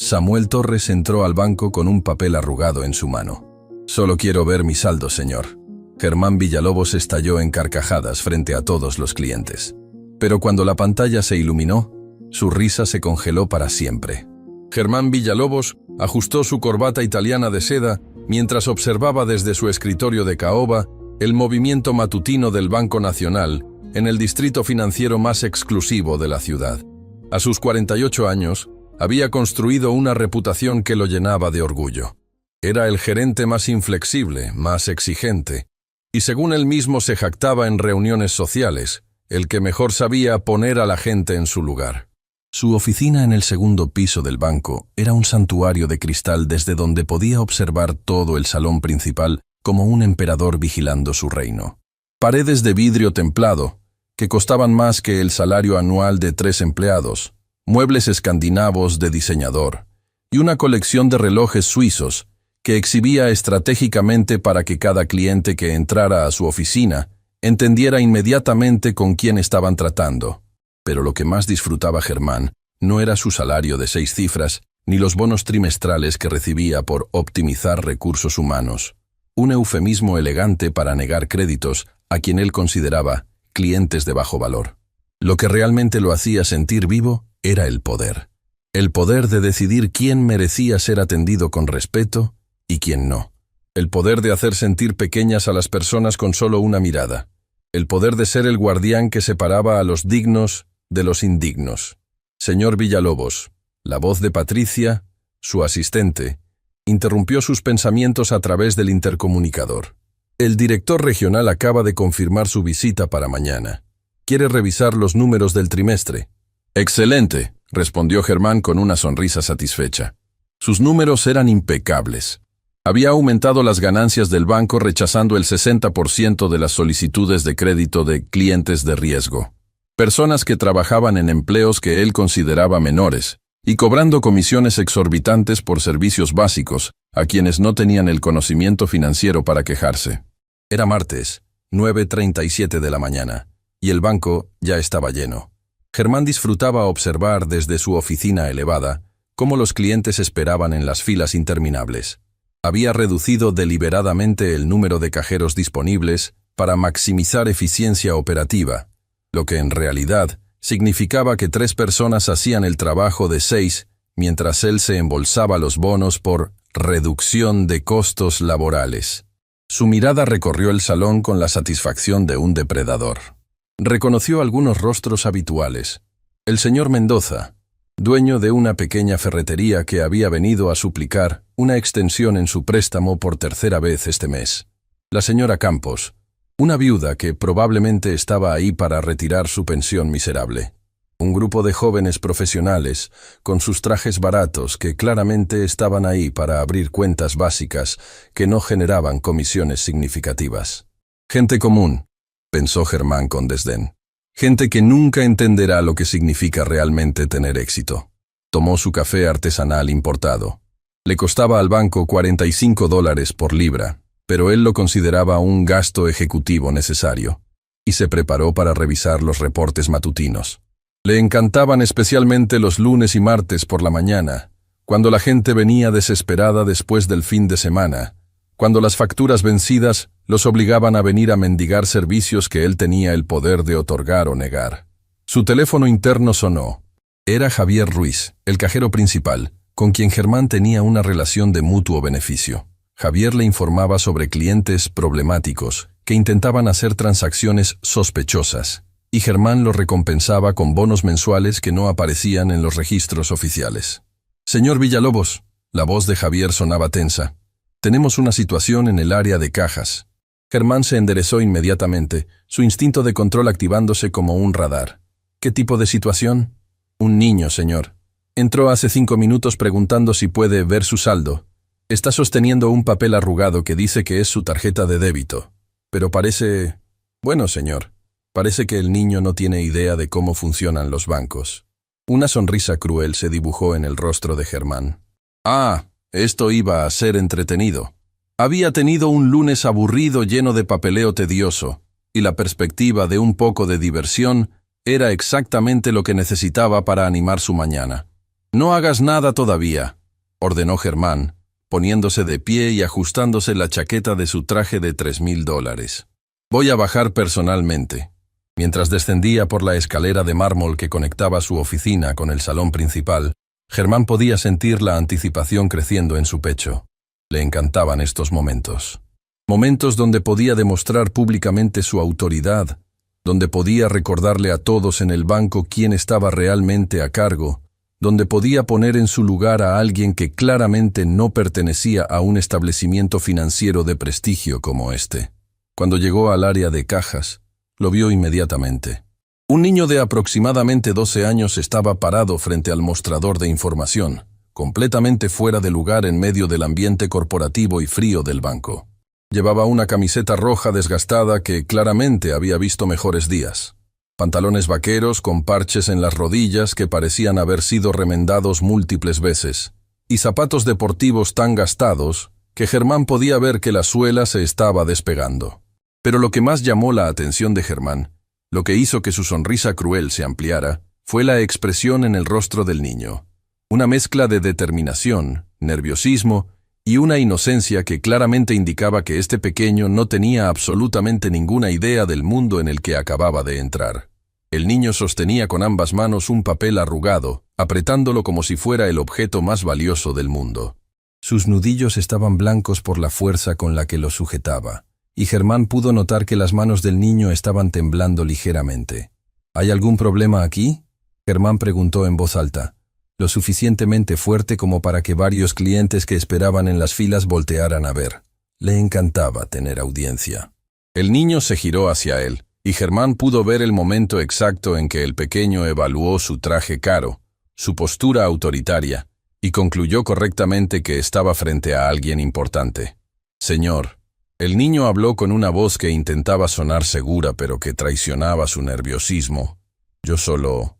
Samuel Torres entró al banco con un papel arrugado en su mano. «Solo quiero ver mi saldo, señor». Germán Villalobos estalló en carcajadas frente a todos los clientes. Pero cuando la pantalla se iluminó, su risa se congeló para siempre. Germán Villalobos ajustó su corbata italiana de seda mientras observaba desde su escritorio de caoba el movimiento matutino del Banco Nacional en el distrito financiero más exclusivo de la ciudad. A sus 48 años, había construido una reputación que lo llenaba de orgullo. Era el gerente más inflexible, más exigente, y según él mismo se jactaba en reuniones sociales, el que mejor sabía poner a la gente en su lugar. Su oficina en el segundo piso del banco era un santuario de cristal desde donde podía observar todo el salón principal como un emperador vigilando su reino. Paredes de vidrio templado, que costaban más que el salario anual de 3 empleados, muebles escandinavos de diseñador, y una colección de relojes suizos que exhibía estratégicamente para que cada cliente que entrara a su oficina entendiera inmediatamente con quién estaban tratando. Pero lo que más disfrutaba Germán no era su salario de 6 cifras, ni los bonos trimestrales que recibía por optimizar recursos humanos, un eufemismo elegante para negar créditos a quien él consideraba clientes de bajo valor. Lo que realmente lo hacía sentir vivo era el poder de decidir quién merecía ser atendido con respeto y quién no, el poder de hacer sentir pequeñas a las personas con solo una mirada, el poder de ser el guardián que separaba a los dignos de los indignos. Señor Villalobos, la voz de Patricia, su asistente, interrumpió sus pensamientos a través del intercomunicador. El director regional acaba de confirmar su visita para mañana. Quiere revisar los números del trimestre. «Excelente», respondió Germán con una sonrisa satisfecha. Sus números eran impecables. Había aumentado las ganancias del banco rechazando el 60% de las solicitudes de crédito de clientes de riesgo. Personas que trabajaban en empleos que él consideraba menores y cobrando comisiones exorbitantes por servicios básicos a quienes no tenían el conocimiento financiero para quejarse. Era martes, 9:37 de la mañana, y el banco ya estaba lleno. Germán disfrutaba observar desde su oficina elevada cómo los clientes esperaban en las filas interminables. Había reducido deliberadamente el número de cajeros disponibles para maximizar eficiencia operativa, lo que en realidad significaba que 3 personas hacían el trabajo de 6, mientras él se embolsaba los bonos por reducción de costos laborales. Su mirada recorrió el salón con la satisfacción de un depredador. Reconoció algunos rostros habituales. El señor Mendoza, dueño de una pequeña ferretería que había venido a suplicar una extensión en su préstamo por 3ª vez este mes. La señora Campos, una viuda que probablemente estaba ahí para retirar su pensión miserable. Un grupo de jóvenes profesionales, con sus trajes baratos que claramente estaban ahí para abrir cuentas básicas que no generaban comisiones significativas. Gente común, pensó Germán con desdén. Gente que nunca entenderá lo que significa realmente tener éxito. Tomó su café artesanal importado. Le costaba al banco $45 por libra, pero él lo consideraba un gasto ejecutivo necesario, y se preparó para revisar los reportes matutinos. Le encantaban especialmente los lunes y martes por la mañana, cuando la gente venía desesperada después del fin de semana, cuando las facturas vencidas los obligaban a venir a mendigar servicios que él tenía el poder de otorgar o negar. Su teléfono interno sonó. Era Javier Ruiz, el cajero principal, con quien Germán tenía una relación de mutuo beneficio. Javier le informaba sobre clientes problemáticos que intentaban hacer transacciones sospechosas, y Germán los recompensaba con bonos mensuales que no aparecían en los registros oficiales. «Señor Villalobos», la voz de Javier sonaba tensa. «Tenemos una situación en el área de cajas». Germán se enderezó inmediatamente, su instinto de control activándose como un radar. «¿Qué tipo de situación?» «Un niño, señor. Entró hace 5 minutos preguntando si puede ver su saldo. Está sosteniendo un papel arrugado que dice que es su tarjeta de débito. Pero parece... Bueno, señor, parece que el niño no tiene idea de cómo funcionan los bancos». Una sonrisa cruel se dibujó en el rostro de Germán. «Ah, esto iba a ser entretenido». Había tenido un lunes aburrido lleno de papeleo tedioso, y la perspectiva de un poco de diversión era exactamente lo que necesitaba para animar su mañana. No hagas nada todavía, ordenó Germán, poniéndose de pie y ajustándose la chaqueta de su traje de $3,000. Voy a bajar personalmente. Mientras descendía por la escalera de mármol que conectaba su oficina con el salón principal, Germán podía sentir la anticipación creciendo en su pecho. Le encantaban estos momentos. Momentos donde podía demostrar públicamente su autoridad, donde podía recordarle a todos en el banco quién estaba realmente a cargo, donde podía poner en su lugar a alguien que claramente no pertenecía a un establecimiento financiero de prestigio como este. Cuando llegó al área de cajas, lo vio inmediatamente. Un niño de aproximadamente 12 años estaba parado frente al mostrador de información, completamente fuera de lugar en medio del ambiente corporativo y frío del banco. Llevaba una camiseta roja desgastada que claramente había visto mejores días. Pantalones vaqueros con parches en las rodillas que parecían haber sido remendados múltiples veces, y zapatos deportivos tan gastados que Germán podía ver que la suela se estaba despegando. Pero lo que más llamó la atención de Germán, lo que hizo que su sonrisa cruel se ampliara, fue la expresión en el rostro del niño. Una mezcla de determinación, nerviosismo y una inocencia que claramente indicaba que este pequeño no tenía absolutamente ninguna idea del mundo en el que acababa de entrar. El niño sostenía con ambas manos un papel arrugado, apretándolo como si fuera el objeto más valioso del mundo. Sus nudillos estaban blancos por la fuerza con la que lo sujetaba, y Germán pudo notar que las manos del niño estaban temblando ligeramente. ¿Hay algún problema aquí?, Germán preguntó en voz alta, lo suficientemente fuerte como para que varios clientes que esperaban en las filas voltearan a ver. Le encantaba tener audiencia. El niño se giró hacia él, y Germán pudo ver el momento exacto en que el pequeño evaluó su traje caro, su postura autoritaria, y concluyó correctamente que estaba frente a alguien importante. Señor, el niño habló con una voz que intentaba sonar segura pero que traicionaba su nerviosismo. Yo solo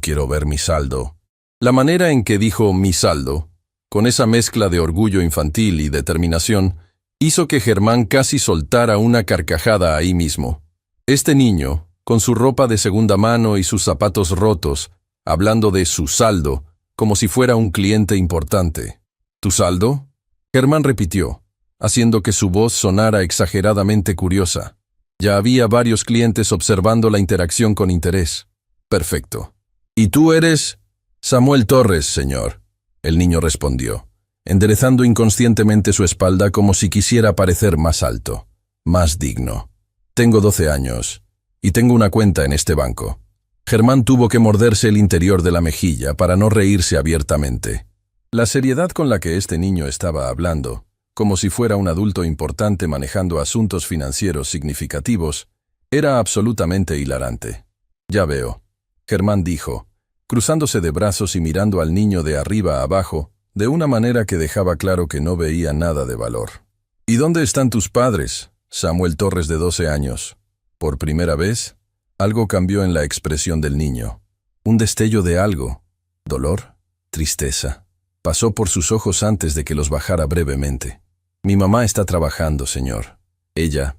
quiero ver mi saldo. La manera en que dijo mi saldo, con esa mezcla de orgullo infantil y determinación, hizo que Germán casi soltara una carcajada ahí mismo. Este niño, con su ropa de segunda mano y sus zapatos rotos, hablando de su saldo, como si fuera un cliente importante. ¿Tu saldo?, Germán repitió, haciendo que su voz sonara exageradamente curiosa. Ya había varios clientes observando la interacción con interés. Perfecto. ¿Y tú eres? Samuel Torres, señor, el niño respondió, enderezando inconscientemente su espalda como si quisiera parecer más alto, más digno. Tengo 12 años, y tengo una cuenta en este banco. Germán tuvo que morderse el interior de la mejilla para no reírse abiertamente. La seriedad con la que este niño estaba hablando, como si fuera un adulto importante manejando asuntos financieros significativos, era absolutamente hilarante. Ya veo, Germán dijo, cruzándose de brazos y mirando al niño de arriba a abajo, de una manera que dejaba claro que no veía nada de valor. ¿Y dónde están tus padres, Samuel Torres de 12 años? Por primera vez, algo cambió en la expresión del niño. Un destello de algo. Dolor, tristeza. Pasó por sus ojos antes de que los bajara brevemente. Mi mamá está trabajando, señor. Ella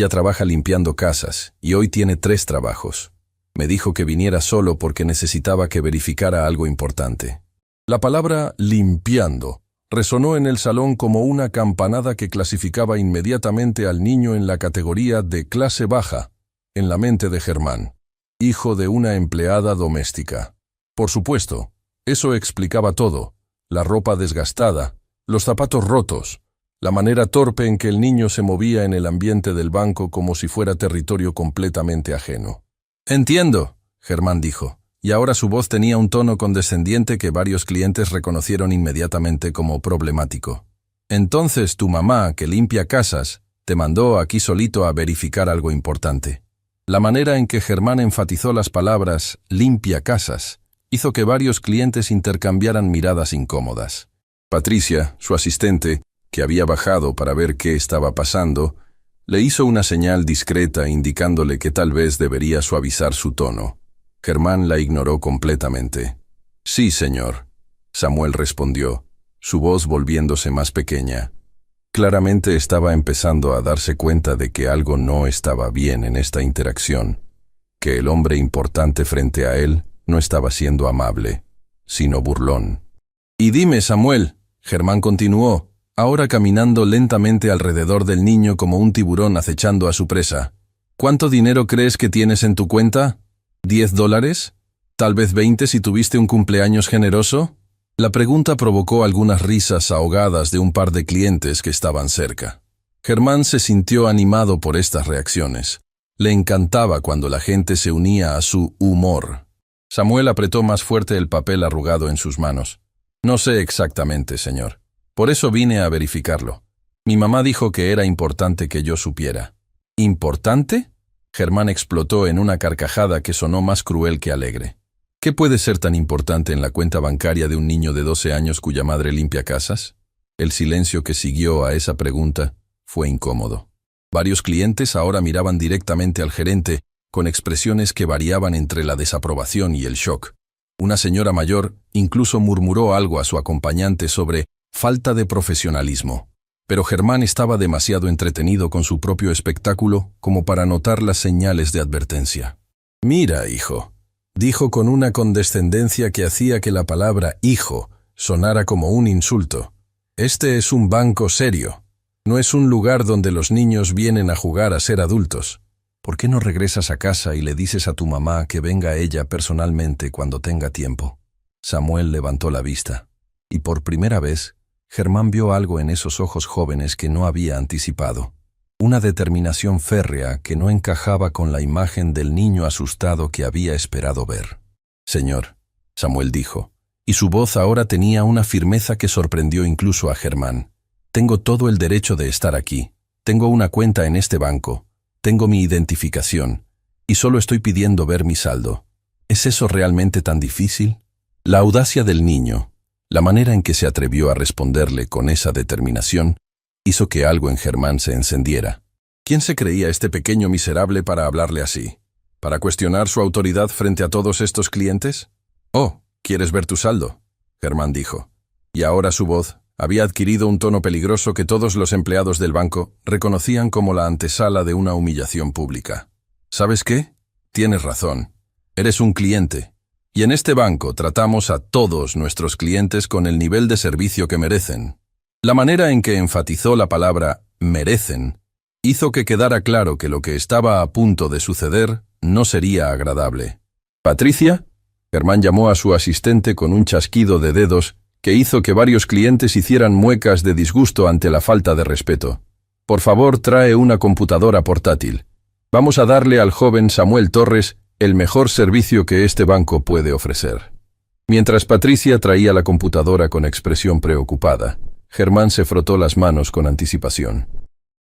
trabaja limpiando casas y hoy tiene 3 trabajos. Me dijo que viniera solo porque necesitaba que verificara algo importante. La palabra limpiando resonó en el salón como una campanada que clasificaba inmediatamente al niño en la categoría de clase baja, en la mente de Germán, hijo de una empleada doméstica. Por supuesto, eso explicaba todo, la ropa desgastada, los zapatos rotos, la manera torpe en que el niño se movía en el ambiente del banco como si fuera territorio completamente ajeno. Entiendo, Germán dijo, y ahora su voz tenía un tono condescendiente que varios clientes reconocieron inmediatamente como problemático. Entonces tu mamá, que limpia casas, te mandó aquí solito a verificar algo importante. La manera en que Germán enfatizó las palabras limpia casas hizo que varios clientes intercambiaran miradas incómodas. Patricia, su asistente, que había bajado para ver qué estaba pasando, le hizo una señal discreta indicándole que tal vez debería suavizar su tono. Germán la ignoró completamente. Sí, señor, Samuel respondió, su voz volviéndose más pequeña. Claramente estaba empezando a darse cuenta de que algo no estaba bien en esta interacción, que el hombre importante frente a él no estaba siendo amable. sino burlón. Y dime, Samuel, Germán continuó, ahora caminando lentamente alrededor del niño como un tiburón acechando a su presa. ¿Cuánto dinero crees que tienes en tu cuenta? ¿$10? ¿Tal vez 20 si tuviste un cumpleaños generoso? La pregunta provocó algunas risas ahogadas de un par de clientes que estaban cerca. Germán se sintió animado por estas reacciones. Le encantaba cuando la gente se unía a su humor. Samuel apretó más fuerte el papel arrugado en sus manos. No sé exactamente, señor. Por eso vine a verificarlo. Mi mamá dijo que era importante que yo supiera. ¿Importante? Germán explotó en una carcajada que sonó más cruel que alegre. ¿Qué puede ser tan importante en la cuenta bancaria de un niño de 12 años cuya madre limpia casas? El silencio que siguió a esa pregunta fue incómodo. Varios clientes ahora miraban directamente al gerente con expresiones que variaban entre la desaprobación y el shock. Una señora mayor incluso murmuró algo a su acompañante sobre falta de profesionalismo. Pero Germán estaba demasiado entretenido con su propio espectáculo como para notar las señales de advertencia. «Mira, hijo», dijo con una condescendencia que hacía que la palabra «hijo» sonara como un insulto. «Este es un banco serio. No es un lugar donde los niños vienen a jugar a ser adultos. ¿Por qué no regresas a casa y le dices a tu mamá que venga ella personalmente cuando tenga tiempo?» Samuel levantó la vista, y por primera vez, Germán vio algo en esos ojos jóvenes que no había anticipado. Una determinación férrea que no encajaba con la imagen del niño asustado que había esperado ver. «Señor», Samuel dijo, y su voz ahora tenía una firmeza que sorprendió incluso a Germán. «Tengo todo el derecho de estar aquí. Tengo una cuenta en este banco. Tengo mi identificación. Y solo estoy pidiendo ver mi saldo. ¿Es eso realmente tan difícil?» La audacia del niño, la manera en que se atrevió a responderle con esa determinación, hizo que algo en Germán se encendiera. ¿Quién se creía este pequeño miserable para hablarle así? ¿Para cuestionar su autoridad frente a todos estos clientes? «Oh, ¿quieres ver tu saldo?», Germán dijo. Y ahora su voz había adquirido un tono peligroso que todos los empleados del banco reconocían como la antesala de una humillación pública. «¿Sabes qué? Tienes razón. Eres un cliente. Y en este banco tratamos a todos nuestros clientes con el nivel de servicio que merecen». La manera en que enfatizó la palabra «merecen» hizo que quedara claro que lo que estaba a punto de suceder no sería agradable. «¿Patricia?», Germán llamó a su asistente con un chasquido de dedos que hizo que varios clientes hicieran muecas de disgusto ante la falta de respeto. «Por favor, trae una computadora portátil. Vamos a darle al joven Samuel Torres el mejor servicio que este banco puede ofrecer». Mientras Patricia traía la computadora con expresión preocupada, Germán se frotó las manos con anticipación.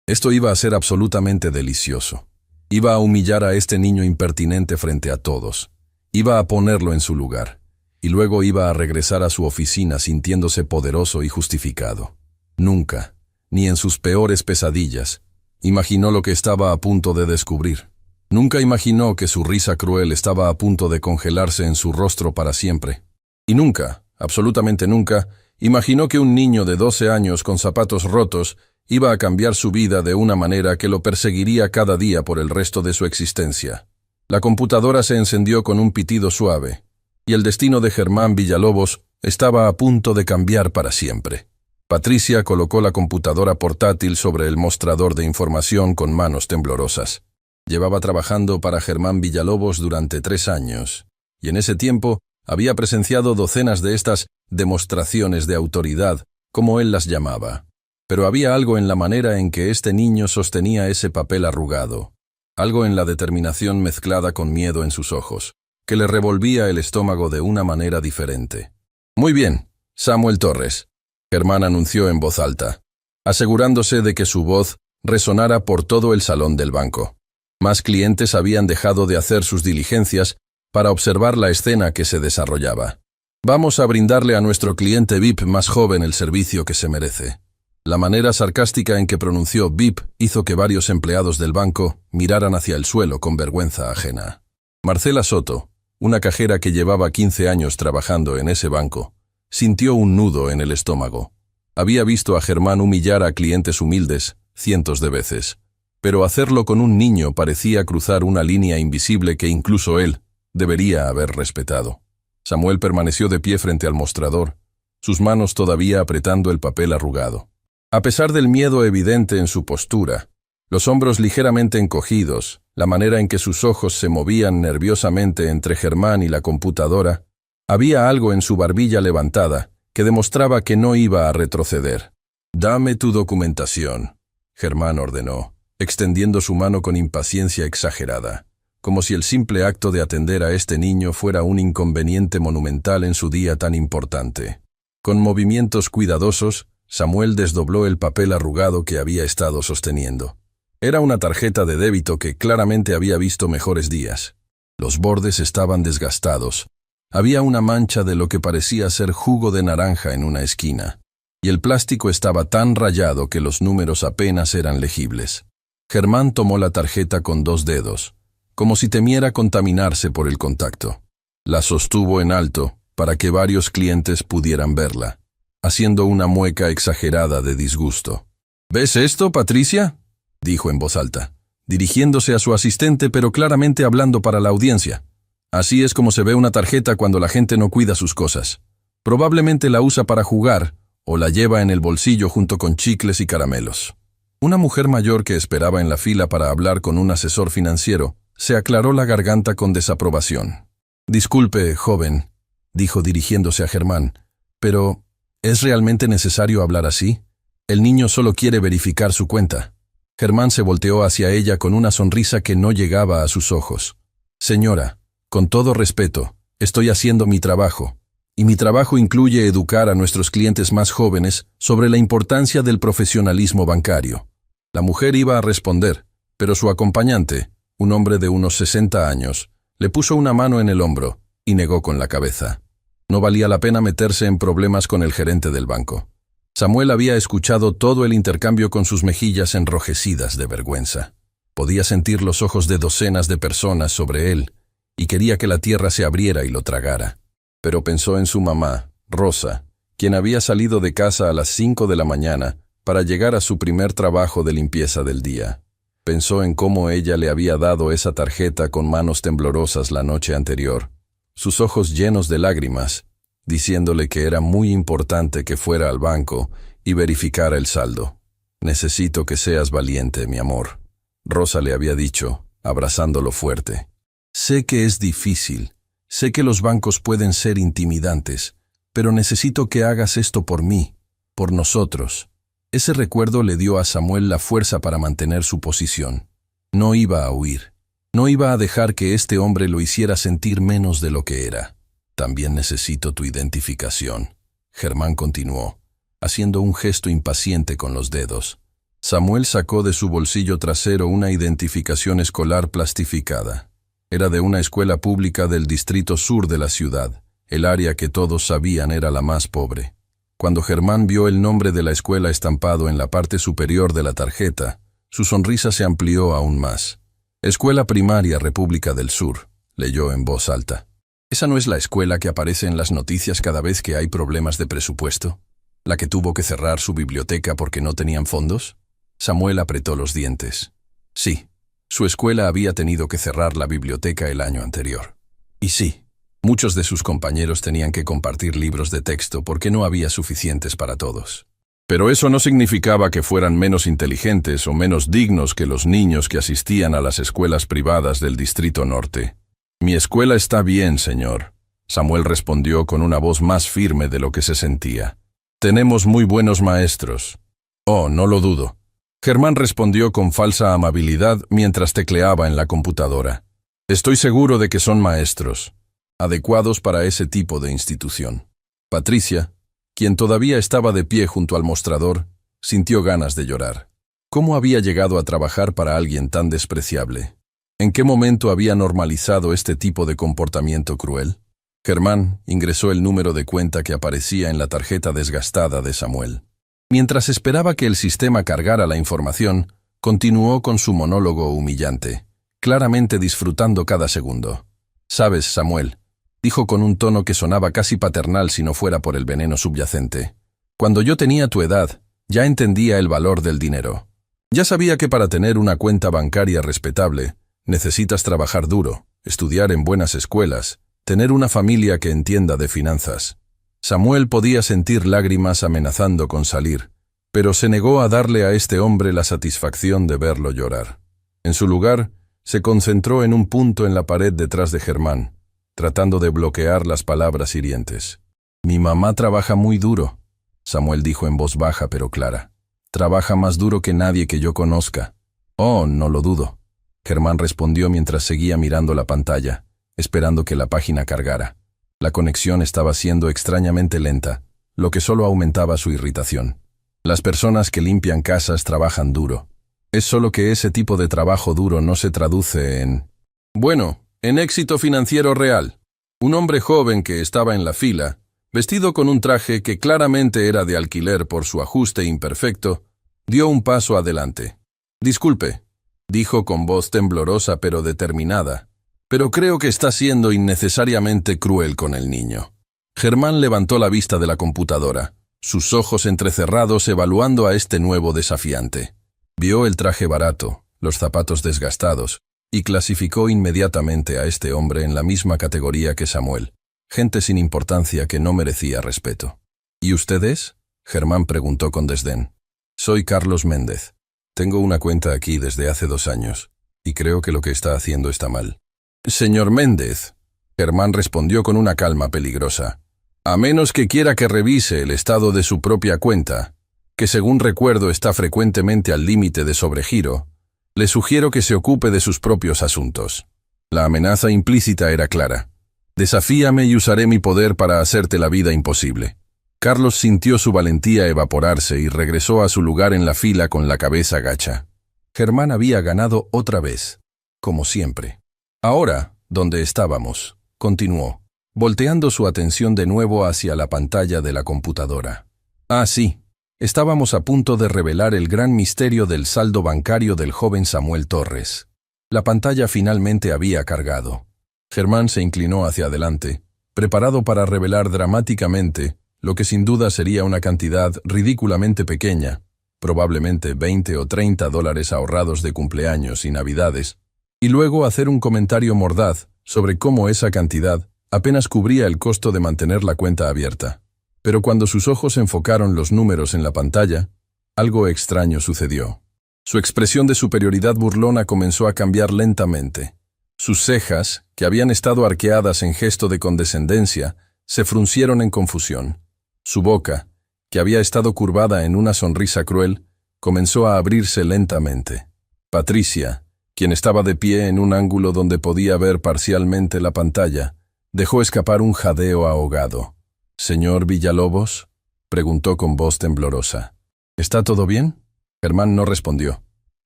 Esto iba a ser absolutamente delicioso. Iba a humillar a este niño impertinente frente a todos. Iba a ponerlo en su lugar. Y luego iba a regresar a su oficina sintiéndose poderoso y justificado. Nunca, ni en sus peores pesadillas, imaginó lo que estaba a punto de descubrir. Nunca imaginó que su risa cruel estaba a punto de congelarse en su rostro para siempre. Y nunca, absolutamente nunca, imaginó que un niño de 12 años con zapatos rotos iba a cambiar su vida de una manera que lo perseguiría cada día por el resto de su existencia. La computadora se encendió con un pitido suave, y el destino de Germán Villalobos estaba a punto de cambiar para siempre. Patricia colocó la computadora portátil sobre el mostrador de información con manos temblorosas. Llevaba trabajando para Germán Villalobos durante 3 años, y en ese tiempo había presenciado docenas de estas demostraciones de autoridad, como él las llamaba. Pero había algo en la manera en que este niño sostenía ese papel arrugado, algo en la determinación mezclada con miedo en sus ojos, que le revolvía el estómago de una manera diferente. «Muy bien, Samuel Torres», Germán anunció en voz alta, asegurándose de que su voz resonara por todo el salón del banco. Más clientes habían dejado de hacer sus diligencias para observar la escena que se desarrollaba. «Vamos a brindarle a nuestro cliente VIP más joven el servicio que se merece». La manera sarcástica en que pronunció VIP hizo que varios empleados del banco miraran hacia el suelo con vergüenza ajena. Marcela Soto, una cajera que llevaba 15 años trabajando en ese banco, sintió un nudo en el estómago. Había visto a Germán humillar a clientes humildes cientos de veces, pero hacerlo con un niño parecía cruzar una línea invisible que incluso él debería haber respetado. Samuel permaneció de pie frente al mostrador, sus manos todavía apretando el papel arrugado. A pesar del miedo evidente en su postura, los hombros ligeramente encogidos, la manera en que sus ojos se movían nerviosamente entre Germán y la computadora, había algo en su barbilla levantada que demostraba que no iba a retroceder. «Dame tu documentación», Germán ordenó, extendiendo su mano con impaciencia exagerada, como si el simple acto de atender a este niño fuera un inconveniente monumental en su día tan importante. Con movimientos cuidadosos, Samuel desdobló el papel arrugado que había estado sosteniendo. Era una tarjeta de débito que claramente había visto mejores días. Los bordes estaban desgastados. Había una mancha de lo que parecía ser jugo de naranja en una esquina, y el plástico estaba tan rayado que los números apenas eran legibles. Germán tomó la tarjeta con 2 dedos, como si temiera contaminarse por el contacto. La sostuvo en alto para que varios clientes pudieran verla, haciendo una mueca exagerada de disgusto. «¿Ves esto, Patricia?», dijo en voz alta, dirigiéndose a su asistente pero claramente hablando para la audiencia. «Así es como se ve una tarjeta cuando la gente no cuida sus cosas. Probablemente la usa para jugar o la lleva en el bolsillo junto con chicles y caramelos». Una mujer mayor que esperaba en la fila para hablar con un asesor financiero se aclaró la garganta con desaprobación. «Disculpe, joven», dijo dirigiéndose a Germán, «pero ¿es realmente necesario hablar así? El niño solo quiere verificar su cuenta». Germán se volteó hacia ella con una sonrisa que no llegaba a sus ojos. «Señora, con todo respeto, estoy haciendo mi trabajo, y mi trabajo incluye educar a nuestros clientes más jóvenes sobre la importancia del profesionalismo bancario». La mujer iba a responder, pero su acompañante, un hombre de unos 60 años, le puso una mano en el hombro y negó con la cabeza. No valía la pena meterse en problemas con el gerente del banco. Samuel había escuchado todo el intercambio con sus mejillas enrojecidas de vergüenza. Podía sentir los ojos de docenas de personas sobre él y quería que la tierra se abriera y lo tragara. Pero pensó en su mamá, Rosa, quien había salido de casa a las 5 de la mañana para llegar a su primer trabajo de limpieza del día. Pensó en cómo ella le había dado esa tarjeta con manos temblorosas la noche anterior, sus ojos llenos de lágrimas, diciéndole que era muy importante que fuera al banco y verificara el saldo. «Necesito que seas valiente, mi amor», Rosa le había dicho, abrazándolo fuerte. «Sé que es difícil, sé que los bancos pueden ser intimidantes, pero necesito que hagas esto por mí, por nosotros». Ese recuerdo le dio a Samuel la fuerza para mantener su posición. No iba a huir. No iba a dejar que este hombre lo hiciera sentir menos de lo que era. «También necesito tu identificación», Germán continuó, haciendo un gesto impaciente con los dedos. Samuel sacó de su bolsillo trasero una identificación escolar plastificada. Era de una escuela pública del distrito sur de la ciudad. El área que todos sabían era la más pobre. Cuando Germán vio el nombre de la escuela estampado en la parte superior de la tarjeta, su sonrisa se amplió aún más. «Escuela Primaria República del Sur», leyó en voz alta. «¿Esa no es la escuela que aparece en las noticias cada vez que hay problemas de presupuesto? ¿La que tuvo que cerrar su biblioteca porque no tenían fondos?» Samuel apretó los dientes. Sí, su escuela había tenido que cerrar la biblioteca el año anterior. Y sí, muchos de sus compañeros tenían que compartir libros de texto porque no había suficientes para todos. Pero eso no significaba que fueran menos inteligentes o menos dignos que los niños que asistían a las escuelas privadas del Distrito Norte. «Mi escuela está bien, señor», Samuel respondió con una voz más firme de lo que se sentía. «Tenemos muy buenos maestros». «Oh, no lo dudo». Germán respondió con falsa amabilidad mientras tecleaba en la computadora. «Estoy seguro de que son maestros adecuados para ese tipo de institución». Patricia, quien todavía estaba de pie junto al mostrador, sintió ganas de llorar. ¿Cómo había llegado a trabajar para alguien tan despreciable? ¿En qué momento había normalizado este tipo de comportamiento cruel? Germán ingresó el número de cuenta que aparecía en la tarjeta desgastada de Samuel. Mientras esperaba que el sistema cargara la información, continuó con su monólogo humillante, claramente disfrutando cada segundo. «Sabes, Samuel», dijo con un tono que sonaba casi paternal si no fuera por el veneno subyacente, «cuando yo tenía tu edad, ya entendía el valor del dinero. Ya sabía que para tener una cuenta bancaria respetable, necesitas trabajar duro, estudiar en buenas escuelas tener una familia que entienda de finanzas. Samuel podía sentir lágrimas amenazando con salir, pero se negó a darle a este hombre la satisfacción de verlo llorar. En su lugar, se concentró en un punto en la pared detrás de Germán, tratando de bloquear las palabras hirientes. «Mi mamá trabaja muy duro», Samuel dijo en voz baja pero clara. «Trabaja más duro que nadie que yo conozca». «Oh, no lo dudo», Germán respondió mientras seguía mirando la pantalla, esperando que la página cargara. La conexión estaba siendo extrañamente lenta, lo que solo aumentaba su irritación. Las personas que limpian casas trabajan duro. Es solo que ese tipo de trabajo duro no se traduce en... Bueno, en éxito financiero real. Un hombre joven que estaba en la fila, vestido con un traje que claramente era de alquiler por su ajuste imperfecto, dio un paso adelante. «Disculpe», dijo con voz temblorosa pero determinada, «pero creo que está siendo innecesariamente cruel con el niño». Germán levantó la vista de la computadora, sus ojos entrecerrados evaluando a este nuevo desafiante. Vio el traje barato, los zapatos desgastados, y clasificó inmediatamente a este hombre en la misma categoría que Samuel, gente sin importancia que no merecía respeto. «¿Y usted es?», Germán preguntó con desdén. «Soy Carlos Méndez. Tengo una cuenta aquí desde hace 2 años, y creo que lo que está haciendo está mal». «Señor Méndez», Germán respondió con una calma peligrosa, «a menos que quiera que revise el estado de su propia cuenta, que según recuerdo está frecuentemente al límite de sobregiro, le sugiero que se ocupe de sus propios asuntos». La amenaza implícita era clara. «Desafíame y usaré mi poder para hacerte la vida imposible». Carlos sintió su valentía evaporarse y regresó a su lugar en la fila con la cabeza gacha. Germán había ganado otra vez, como siempre. «Ahora, ¿dónde estábamos?», continuó, volteando su atención de nuevo hacia la pantalla de la computadora. «Ah, sí. Estábamos a punto de revelar el gran misterio del saldo bancario del joven Samuel Torres». La pantalla finalmente había cargado. Germán se inclinó hacia adelante, preparado para revelar dramáticamente lo que sin duda sería una cantidad ridículamente pequeña, probablemente $20 o $30 ahorrados de cumpleaños y navidades, y luego hacer un comentario mordaz sobre cómo esa cantidad apenas cubría el costo de mantener la cuenta abierta. Pero cuando sus ojos enfocaron los números en la pantalla, algo extraño sucedió. Su expresión de superioridad burlona comenzó a cambiar lentamente. Sus cejas, que habían estado arqueadas en gesto de condescendencia, se fruncieron en confusión. Su boca, que había estado curvada en una sonrisa cruel, comenzó a abrirse lentamente. Patricia, quien estaba de pie en un ángulo donde podía ver parcialmente la pantalla, dejó escapar un jadeo ahogado. «¿Señor Villalobos?», preguntó con voz temblorosa. «¿Está todo bien?». Germán no respondió.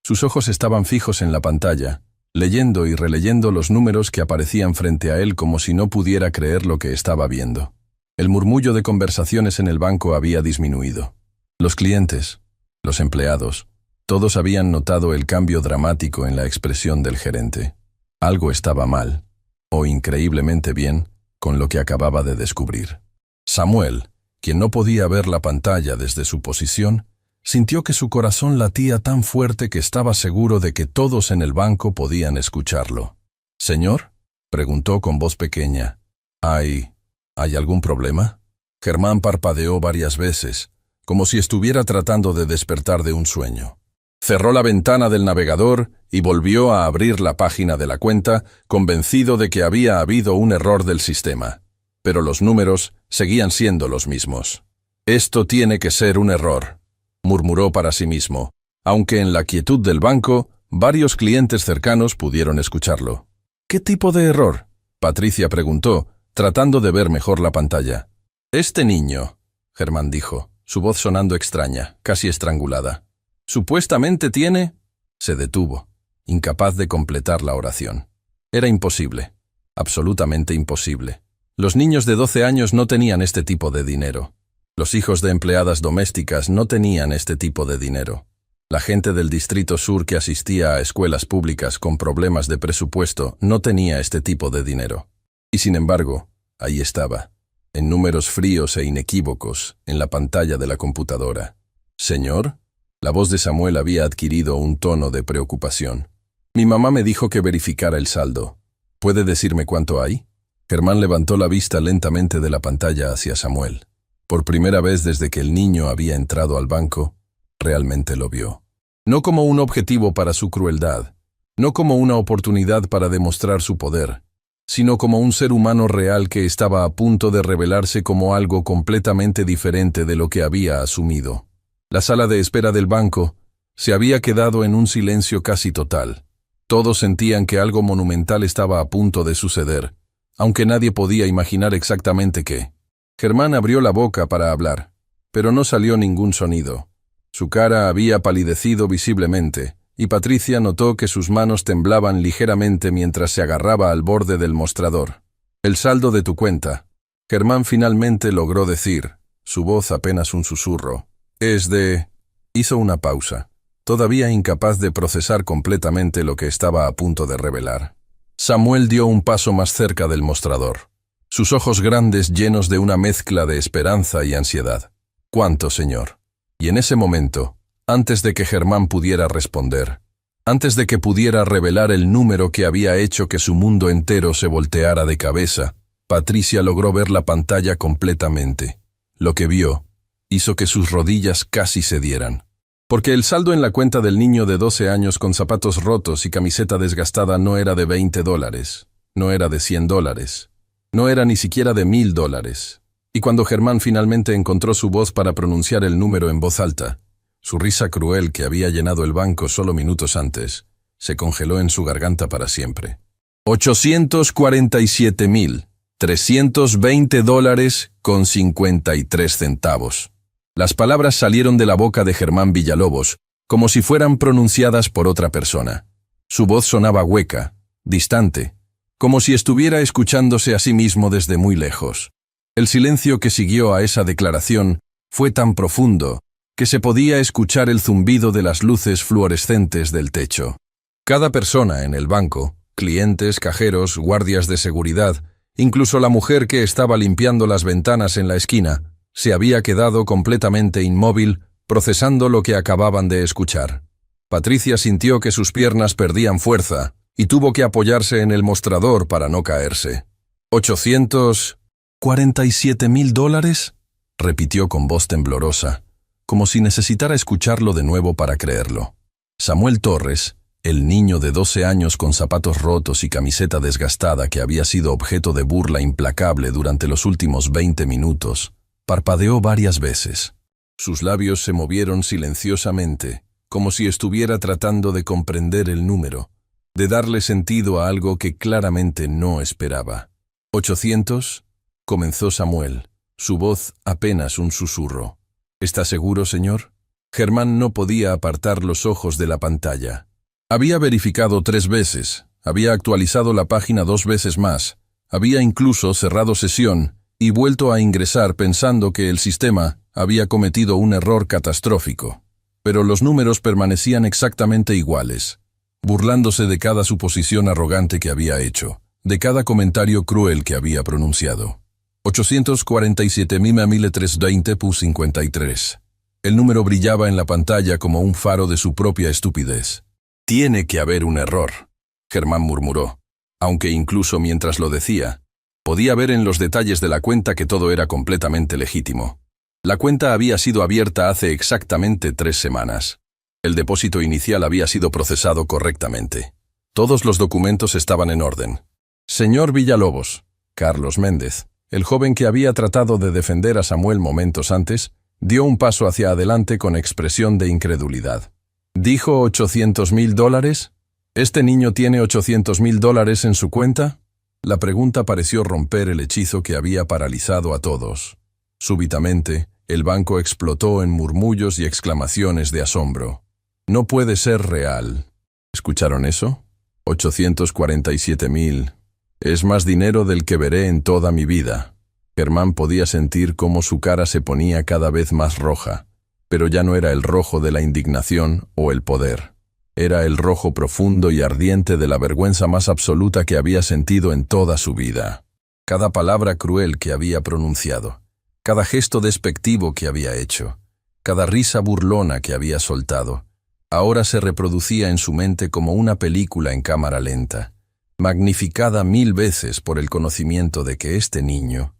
Sus ojos estaban fijos en la pantalla, leyendo y releyendo los números que aparecían frente a él como si no pudiera creer lo que estaba viendo. El murmullo de conversaciones en el banco había disminuido. Los clientes, los empleados, todos habían notado el cambio dramático en la expresión del gerente. Algo estaba mal, o increíblemente bien, con lo que acababa de descubrir. Samuel, quien no podía ver la pantalla desde su posición, sintió que su corazón latía tan fuerte que estaba seguro de que todos en el banco podían escucharlo. «¿Señor?», preguntó con voz pequeña. ¿Hay algún problema?». Germán parpadeó varias veces, como si estuviera tratando de despertar de un sueño. Cerró la ventana del navegador y volvió a abrir la página de la cuenta, convencido de que había habido un error del sistema. Pero los números seguían siendo los mismos. «Esto tiene que ser un error», murmuró para sí mismo, aunque en la quietud del banco, varios clientes cercanos pudieron escucharlo. «¿Qué tipo de error?», Patricia preguntó, tratando de ver mejor la pantalla. «Este niño», Germán dijo, su voz sonando extraña, casi estrangulada. «Supuestamente tiene...». Se detuvo, incapaz de completar la oración. Era imposible, absolutamente imposible. Los niños de 12 años no tenían este tipo de dinero. Los hijos de empleadas domésticas no tenían este tipo de dinero. La gente del Distrito Sur que asistía a escuelas públicas con problemas de presupuesto no tenía este tipo de dinero. Y sin embargo, ahí estaba, en números fríos e inequívocos, en la pantalla de la computadora. «¿Señor?». La voz de Samuel había adquirido un tono de preocupación. «Mi mamá me dijo que verificara el saldo. ¿Puede decirme cuánto hay?». Germán levantó la vista lentamente de la pantalla hacia Samuel. Por primera vez desde que el niño había entrado al banco, realmente lo vio. No como un objetivo para su crueldad, no como una oportunidad para demostrar su poder, sino como un ser humano real que estaba a punto de revelarse como algo completamente diferente de lo que había asumido. La sala de espera del banco se había quedado en un silencio casi total. Todos sentían que algo monumental estaba a punto de suceder, aunque nadie podía imaginar exactamente qué. Germán abrió la boca para hablar, pero no salió ningún sonido. Su cara había palidecido visiblemente, y Patricia notó que sus manos temblaban ligeramente mientras se agarraba al borde del mostrador. «El saldo de tu cuenta». Germán finalmente logró decir, su voz apenas un susurro. «Es de...». Hizo una pausa, todavía incapaz de procesar completamente lo que estaba a punto de revelar. Samuel dio un paso más cerca del mostrador, sus ojos grandes llenos de una mezcla de esperanza y ansiedad. «¿Cuánto, señor?» Y en ese momento, antes de que Germán pudiera responder, antes de que pudiera revelar el número que había hecho que su mundo entero se volteara de cabeza, Patricia logró ver la pantalla completamente. Lo que vio hizo que sus rodillas casi cedieran. Porque el saldo en la cuenta del niño de 12 años con zapatos rotos y camiseta desgastada no era de $20, no era de $100, no era ni siquiera de $1000. Y cuando Germán finalmente encontró su voz para pronunciar el número en voz alta, su risa cruel que había llenado el banco solo minutos antes, se congeló en su garganta para siempre. $847,320,53. Las palabras salieron de la boca de Germán Villalobos, como si fueran pronunciadas por otra persona. Su voz sonaba hueca, distante, como si estuviera escuchándose a sí mismo desde muy lejos. El silencio que siguió a esa declaración fue tan profundo que se podía escuchar el zumbido de las luces fluorescentes del techo. Cada persona en el banco, clientes, cajeros, guardias de seguridad, incluso la mujer que estaba limpiando las ventanas en la esquina, se había quedado completamente inmóvil, procesando lo que acababan de escuchar. Patricia sintió que sus piernas perdían fuerza y tuvo que apoyarse en el mostrador para no caerse. $847,000, repitió con voz temblorosa, como si necesitara escucharlo de nuevo para creerlo. Samuel Torres, el niño de 12 años con zapatos rotos y camiseta desgastada que había sido objeto de burla implacable durante los últimos 20 minutos, parpadeó varias veces. Sus labios se movieron silenciosamente, como si estuviera tratando de comprender el número, de darle sentido a algo que claramente no esperaba. «¿800?» comenzó Samuel, su voz apenas un susurro. «¿Está seguro, señor?» Germán no podía apartar los ojos de la pantalla. Había verificado 3 veces, había actualizado la página 2 veces más, había incluso cerrado sesión y vuelto a ingresar pensando que el sistema había cometido un error catastrófico. Pero los números permanecían exactamente iguales, burlándose de cada suposición arrogante que había hecho, de cada comentario cruel que había pronunciado. 847,320,53. El número brillaba en la pantalla como un faro de su propia estupidez. «Tiene que haber un error», Germán murmuró, aunque incluso mientras lo decía, podía ver en los detalles de la cuenta que todo era completamente legítimo. La cuenta había sido abierta hace exactamente 3 semanas. El depósito inicial había sido procesado correctamente. Todos los documentos estaban en orden. «Señor Villalobos», Carlos Méndez, el joven que había tratado de defender a Samuel momentos antes, dio un paso hacia adelante con expresión de incredulidad. «¿Dijo $800,000? ¿Este niño tiene $800,000 en su cuenta?» La pregunta pareció romper el hechizo que había paralizado a todos. Súbitamente, el banco explotó en murmullos y exclamaciones de asombro. «No puede ser real». ¿Escucharon eso? 847,000. Es más dinero del que veré en toda mi vida. Germán podía sentir cómo su cara se ponía cada vez más roja, pero ya no era el rojo de la indignación o el poder. Era el rojo profundo y ardiente de la vergüenza más absoluta que había sentido en toda su vida. Cada palabra cruel que había pronunciado, cada gesto despectivo que había hecho, cada risa burlona que había soltado, ahora se reproducía en su mente como una película en cámara lenta, magnificada 1000 veces por el conocimiento de que este niño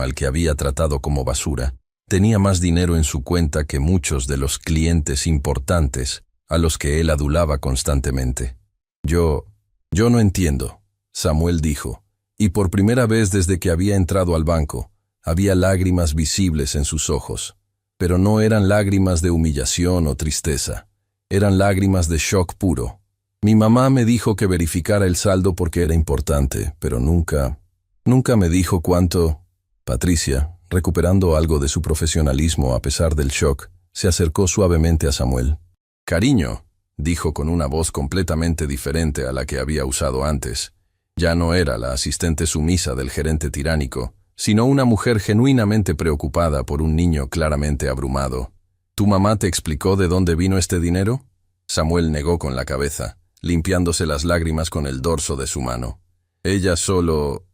al que había tratado como basura, tenía más dinero en su cuenta que muchos de los clientes importantes a los que él adulaba constantemente. Yo no entiendo, Samuel dijo, y por primera vez desde que había entrado al banco, había lágrimas visibles en sus ojos, pero no eran lágrimas de humillación o tristeza, eran lágrimas de shock puro. Mi mamá me dijo que verificara el saldo porque era importante, pero nunca me dijo cuánto. Patricia, recuperando algo de su profesionalismo a pesar del shock, se acercó suavemente a Samuel. «Cariño», dijo con una voz completamente diferente a la que había usado antes. Ya no era la asistente sumisa del gerente tiránico, sino una mujer genuinamente preocupada por un niño claramente abrumado. «¿Tu mamá te explicó de dónde vino este dinero?». Samuel negó con la cabeza, limpiándose las lágrimas con el dorso de su mano. «Ella solo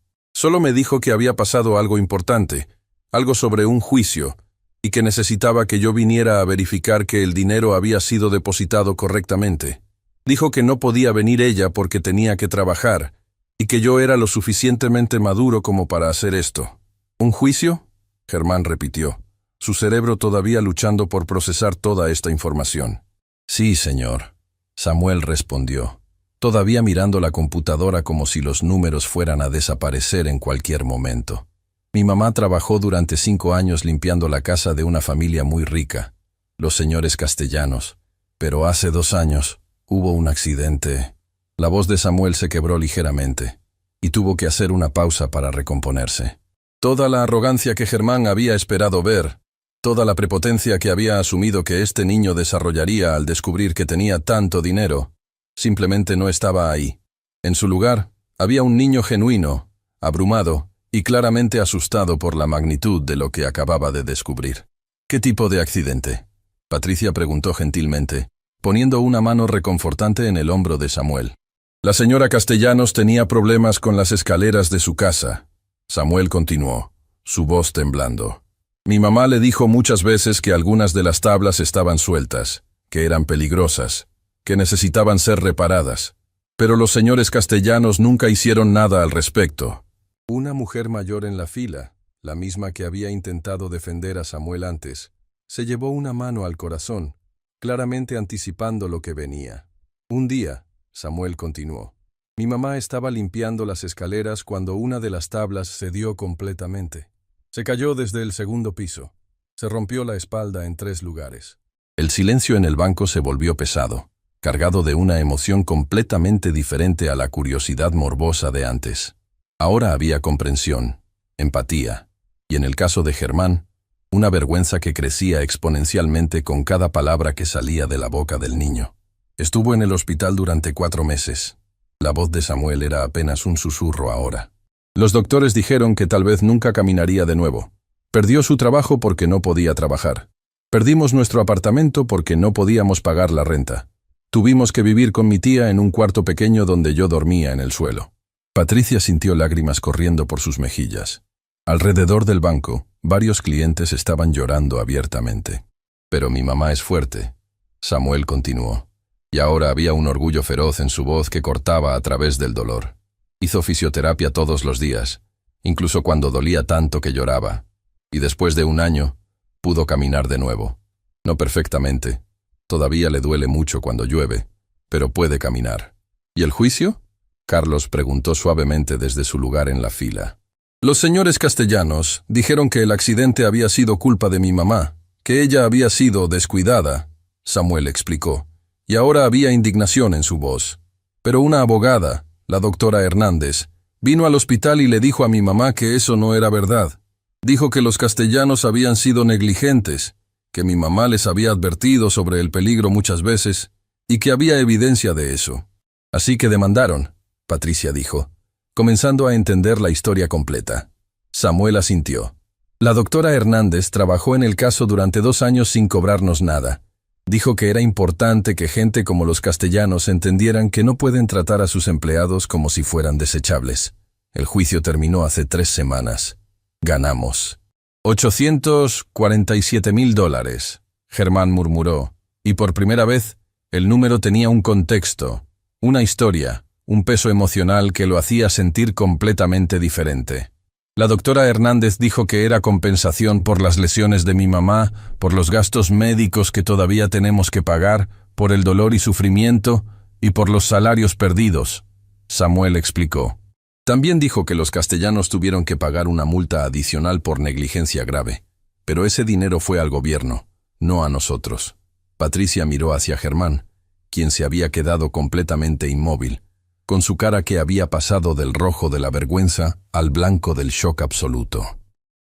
me dijo que había pasado algo importante, algo sobre un juicio, y que necesitaba que yo viniera a verificar que el dinero había sido depositado correctamente. Dijo que no podía venir ella porque tenía que trabajar, y que yo era lo suficientemente maduro como para hacer esto». «¿Un juicio?», Germán repitió, su cerebro todavía luchando por procesar toda esta información. «Sí, señor», Samuel respondió, todavía mirando la computadora como si los números fueran a desaparecer en cualquier momento. «Mi mamá trabajó durante 5 años limpiando la casa de una familia muy rica, los señores Castellanos, pero hace 2 años hubo un accidente». La voz de Samuel se quebró ligeramente, y tuvo que hacer una pausa para recomponerse. Toda la arrogancia que Germán había esperado ver, toda la prepotencia que había asumido que este niño desarrollaría al descubrir que tenía tanto dinero, simplemente no estaba ahí. En su lugar, había un niño genuino, abrumado y claramente asustado por la magnitud de lo que acababa de descubrir. «¿Qué tipo de accidente?», Patricia preguntó gentilmente, poniendo una mano reconfortante en el hombro de Samuel. «La señora Castellanos tenía problemas con las escaleras de su casa», Samuel continuó, su voz temblando. «Mi mamá le dijo muchas veces que algunas de las tablas estaban sueltas, que eran peligrosas, que necesitaban ser reparadas. Pero los señores Castellanos nunca hicieron nada al respecto». Una mujer mayor en la fila, la misma que había intentado defender a Samuel antes, se llevó una mano al corazón, claramente anticipando lo que venía. «Un día», Samuel continuó, «mi mamá estaba limpiando las escaleras cuando una de las tablas cedió completamente. Se cayó desde el 2.º piso. Se rompió la espalda en 3 lugares». El silencio en el banco se volvió pesado, cargado de una emoción completamente diferente a la curiosidad morbosa de antes. Ahora había comprensión, empatía, y en el caso de Germán, una vergüenza que crecía exponencialmente con cada palabra que salía de la boca del niño. «Estuvo en el hospital durante 4 meses. La voz de Samuel era apenas un susurro ahora. «Los doctores dijeron que tal vez nunca caminaría de nuevo. Perdió su trabajo porque no podía trabajar. Perdimos nuestro apartamento porque no podíamos pagar la renta. Tuvimos que vivir con mi tía en un cuarto pequeño donde yo dormía en el suelo». Patricia sintió lágrimas corriendo por sus mejillas. Alrededor del banco, varios clientes estaban llorando abiertamente. «Pero mi mamá es fuerte», Samuel continuó, y ahora había un orgullo feroz en su voz que cortaba a través del dolor. «Hizo fisioterapia todos los días, incluso cuando dolía tanto que lloraba, y después de 1 año, pudo caminar de nuevo. No perfectamente. Todavía le duele mucho cuando llueve, pero puede caminar». «¿Y el juicio?», Carlos preguntó suavemente desde su lugar en la fila. «Los señores Castellanos dijeron que el accidente había sido culpa de mi mamá, que ella había sido descuidada», Samuel explicó, y ahora había indignación en su voz. «Pero una abogada, la doctora Hernández, vino al hospital y le dijo a mi mamá que eso no era verdad. Dijo que los Castellanos habían sido negligentes, que mi mamá les había advertido sobre el peligro muchas veces y que había evidencia de eso. Así que demandaron», Patricia dijo, comenzando a entender la historia completa. Samuel asintió. «La doctora Hernández trabajó en el caso durante 2 años sin cobrarnos nada. Dijo que era importante que gente como los Castellanos entendieran que no pueden tratar a sus empleados como si fueran desechables. El juicio terminó hace 3 semanas. Ganamos. $847,000, Germán murmuró, y por primera vez el número tenía un contexto, una historia, un peso emocional que lo hacía sentir completamente diferente. La doctora Hernández dijo que era compensación por las lesiones de mi mamá, por los gastos médicos que todavía tenemos que pagar, por el dolor y sufrimiento, y por los salarios perdidos, Samuel explicó. También dijo que los castellanos tuvieron que pagar una multa adicional por negligencia grave, pero ese dinero fue al gobierno, no a nosotros. Patricia miró hacia Germán, quien se había quedado completamente inmóvil, con su cara que había pasado del rojo de la vergüenza al blanco del shock absoluto.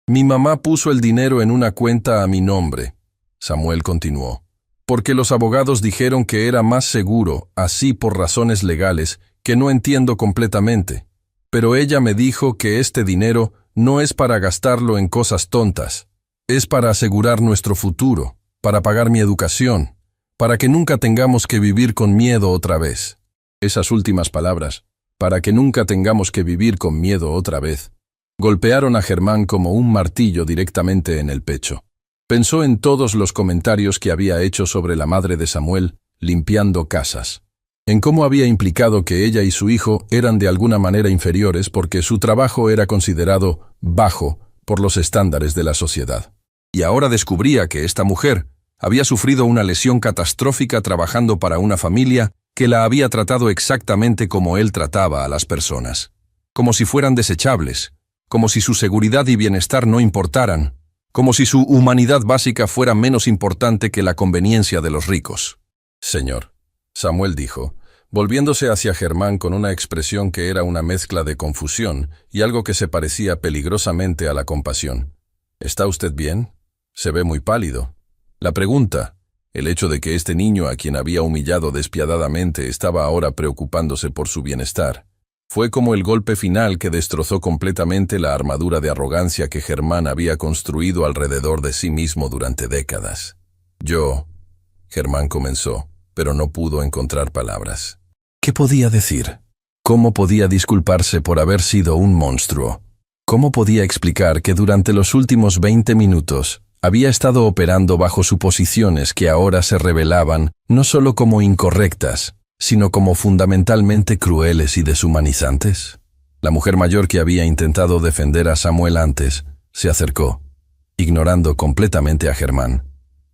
Mi mamá puso el dinero en una cuenta a mi nombre, Samuel continuó, porque los abogados dijeron que era más seguro, así por razones legales, que no entiendo completamente. Pero ella me dijo que este dinero no es para gastarlo en cosas tontas, es para asegurar nuestro futuro, para pagar mi educación, para que nunca tengamos que vivir con miedo otra vez. Esas últimas palabras, para que nunca tengamos que vivir con miedo otra vez, golpearon a Germán como un martillo directamente en el pecho. Pensó en todos los comentarios que había hecho sobre la madre de Samuel, limpiando casas, en cómo había implicado que ella y su hijo eran de alguna manera inferiores porque su trabajo era considerado bajo por los estándares de la sociedad. Y ahora descubría que esta mujer había sufrido una lesión catastrófica trabajando para una familia que la había tratado exactamente como él trataba a las personas, como si fueran desechables, como si su seguridad y bienestar no importaran, como si su humanidad básica fuera menos importante que la conveniencia de los ricos. Señor, Samuel dijo, volviéndose hacia Germán con una expresión que era una mezcla de confusión y algo que se parecía peligrosamente a la compasión. ¿Está usted bien? Se ve muy pálido. La pregunta, el hecho de que este niño a quien había humillado despiadadamente estaba ahora preocupándose por su bienestar, fue como el golpe final que destrozó completamente la armadura de arrogancia que Germán había construido alrededor de sí mismo durante décadas. Germán comenzó, pero no pudo encontrar palabras. ¿Qué podía decir? ¿Cómo podía disculparse por haber sido un monstruo? ¿Cómo podía explicar que durante los últimos 20 minutos había estado operando bajo suposiciones que ahora se revelaban no solo como incorrectas, sino como fundamentalmente crueles y deshumanizantes? La mujer mayor que había intentado defender a Samuel antes se acercó, ignorando completamente a Germán,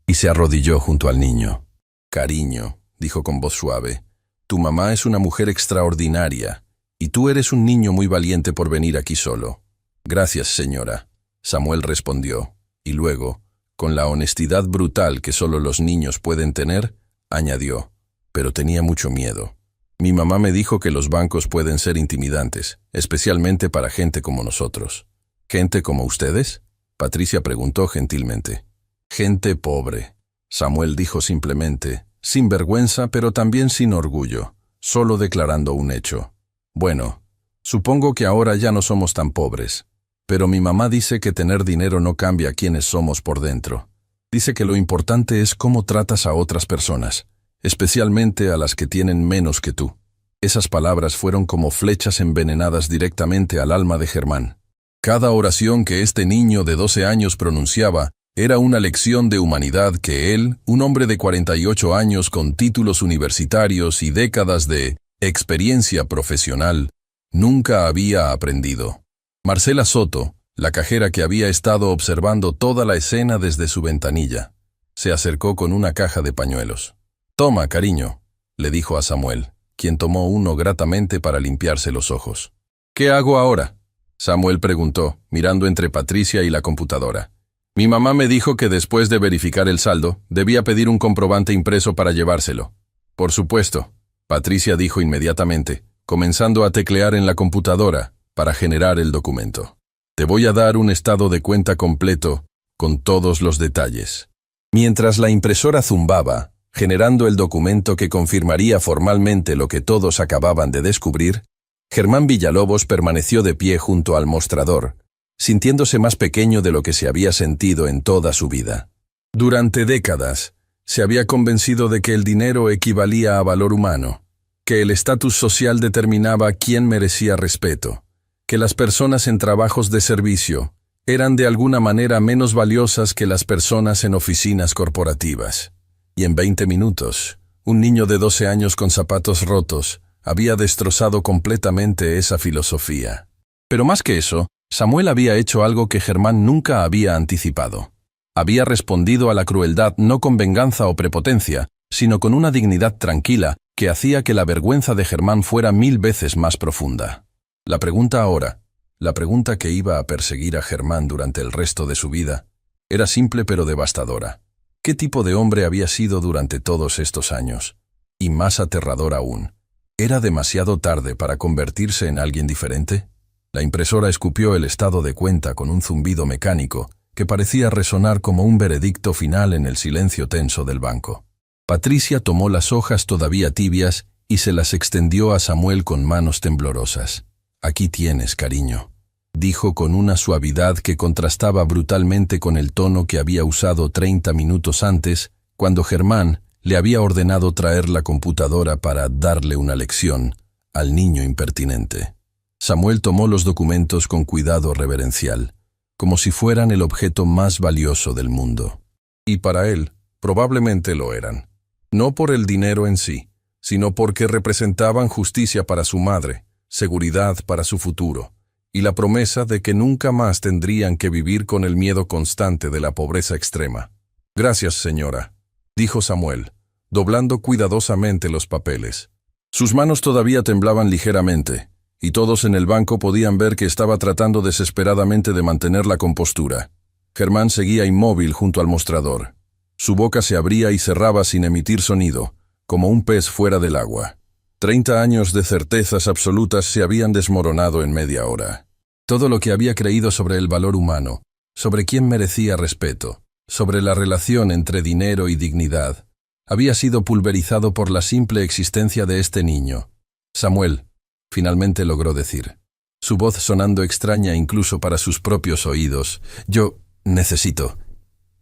y se arrodilló junto al niño. Cariño, dijo con voz suave, tu mamá es una mujer extraordinaria, y tú eres un niño muy valiente por venir aquí solo. Gracias, señora, Samuel respondió, y luego, con la honestidad brutal que solo los niños pueden tener, añadió, pero tenía mucho miedo. Mi mamá me dijo que los bancos pueden ser intimidantes, especialmente para gente como nosotros. ¿Gente como ustedes? Patricia preguntó gentilmente. Gente pobre, Samuel dijo simplemente, sin vergüenza pero también sin orgullo, solo declarando un hecho. Bueno, supongo que ahora ya no somos tan pobres, pero mi mamá dice que tener dinero no cambia quiénes somos por dentro. Dice que lo importante es cómo tratas a otras personas, especialmente a las que tienen menos que tú. Esas palabras fueron como flechas envenenadas directamente al alma de Germán. Cada oración que este niño de 12 años pronunciaba era una lección de humanidad que él, un hombre de 48 años con títulos universitarios y décadas de experiencia profesional, nunca había aprendido. Marcela Soto, la cajera que había estado observando toda la escena desde su ventanilla, se acercó con una caja de pañuelos. «Toma, cariño», le dijo a Samuel, quien tomó uno gratamente para limpiarse los ojos. «¿Qué hago ahora?», Samuel preguntó, mirando entre Patricia y la computadora. «Mi mamá me dijo que después de verificar el saldo, debía pedir un comprobante impreso para llevárselo». «Por supuesto», Patricia dijo inmediatamente, comenzando a teclear en la computadora para generar el documento. «Te voy a dar un estado de cuenta completo, con todos los detalles». Mientras la impresora zumbaba, generando el documento que confirmaría formalmente lo que todos acababan de descubrir, Germán Villalobos permaneció de pie junto al mostrador, sintiéndose más pequeño de lo que se había sentido en toda su vida. Durante décadas, se había convencido de que el dinero equivalía a valor humano, que el estatus social determinaba quién merecía respeto, que las personas en trabajos de servicio eran de alguna manera menos valiosas que las personas en oficinas corporativas. Y en 20 minutos, un niño de 12 años con zapatos rotos había destrozado completamente esa filosofía. Pero más que eso, Samuel había hecho algo que Germán nunca había anticipado. Había respondido a la crueldad no con venganza o prepotencia, sino con una dignidad tranquila que hacía que la vergüenza de Germán fuera 1000 veces más profunda. La pregunta ahora, la pregunta que iba a perseguir a Germán durante el resto de su vida, era simple pero devastadora. ¿Qué tipo de hombre había sido durante todos estos años? Y más aterrador aún, ¿era demasiado tarde para convertirse en alguien diferente? La impresora escupió el estado de cuenta con un zumbido mecánico que parecía resonar como un veredicto final en el silencio tenso del banco. Patricia tomó las hojas todavía tibias y se las extendió a Samuel con manos temblorosas. «Aquí tienes, cariño», dijo con una suavidad que contrastaba brutalmente con el tono que había usado 30 minutos antes, cuando Germán le había ordenado traer la computadora para darle una lección al niño impertinente. Samuel tomó los documentos con cuidado reverencial, como si fueran el objeto más valioso del mundo. Y para él, probablemente lo eran. No por el dinero en sí, sino porque representaban justicia para su madre, seguridad para su futuro, y la promesa de que nunca más tendrían que vivir con el miedo constante de la pobreza extrema. «Gracias, señora», dijo Samuel, doblando cuidadosamente los papeles. Sus manos todavía temblaban ligeramente, y todos en el banco podían ver que estaba tratando desesperadamente de mantener la compostura. Germán seguía inmóvil junto al mostrador. Su boca se abría y cerraba sin emitir sonido, como un pez fuera del agua. 30 años de certezas absolutas se habían desmoronado en media hora. Todo lo que había creído sobre el valor humano, sobre quién merecía respeto, sobre la relación entre dinero y dignidad, había sido pulverizado por la simple existencia de este niño. «Samuel», finalmente logró decir, su voz sonando extraña incluso para sus propios oídos. «Yo necesito».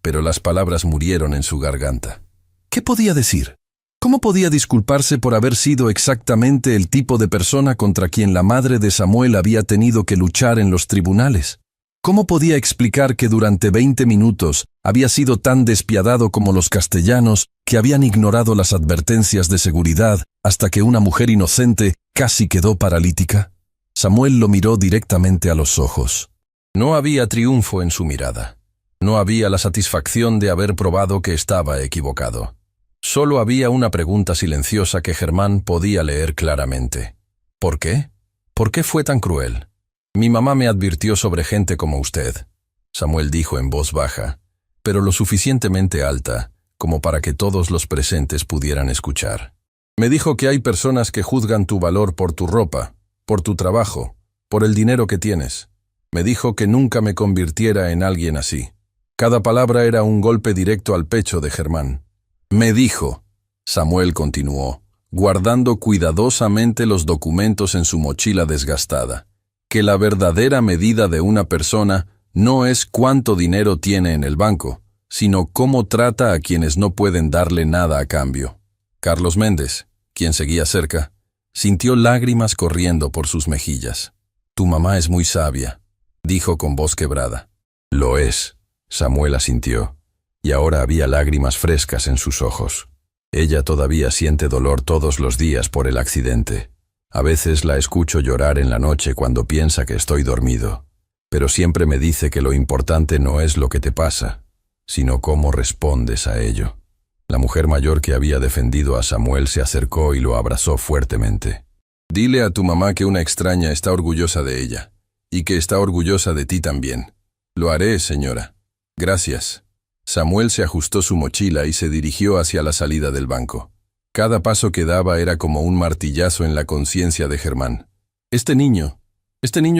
Pero las palabras murieron en su garganta. ¿Qué podía decir? ¿Cómo podía disculparse por haber sido exactamente el tipo de persona contra quien la madre de Samuel había tenido que luchar en los tribunales? ¿Cómo podía explicar que durante 20 minutos había sido tan despiadado como los castellanos que habían ignorado las advertencias de seguridad hasta que una mujer inocente casi quedó paralítica? Samuel lo miró directamente a los ojos. No había triunfo en su mirada. No había la satisfacción de haber probado que estaba equivocado. Solo había una pregunta silenciosa que Germán podía leer claramente. ¿Por qué? ¿Por qué fue tan cruel? Mi mamá me advirtió sobre gente como usted, Samuel dijo en voz baja, pero lo suficientemente alta como para que todos los presentes pudieran escuchar. Me dijo que hay personas que juzgan tu valor por tu ropa, por tu trabajo, por el dinero que tienes. Me dijo que nunca me convirtiera en alguien así. Cada palabra era un golpe directo al pecho de Germán. Me dijo, Samuel continuó, guardando cuidadosamente los documentos en su mochila desgastada, que la verdadera medida de una persona no es cuánto dinero tiene en el banco, sino cómo trata a quienes no pueden darle nada a cambio. Carlos Méndez, quien seguía cerca, sintió lágrimas corriendo por sus mejillas. Tu mamá es muy sabia, dijo con voz quebrada. Lo es. Samuel asintió, y ahora había lágrimas frescas en sus ojos. Ella todavía siente dolor todos los días por el accidente. A veces la escucho llorar en la noche cuando piensa que estoy dormido, pero siempre me dice que lo importante no es lo que te pasa, sino cómo respondes a ello. La mujer mayor que había defendido a Samuel se acercó y lo abrazó fuertemente. Dile a tu mamá que una extraña está orgullosa de ella, y que está orgullosa de ti también. Lo haré, señora. Gracias. Samuel se ajustó su mochila y se dirigió hacia la salida del banco. Cada paso que daba era como un martillazo en la conciencia de Germán. Este niño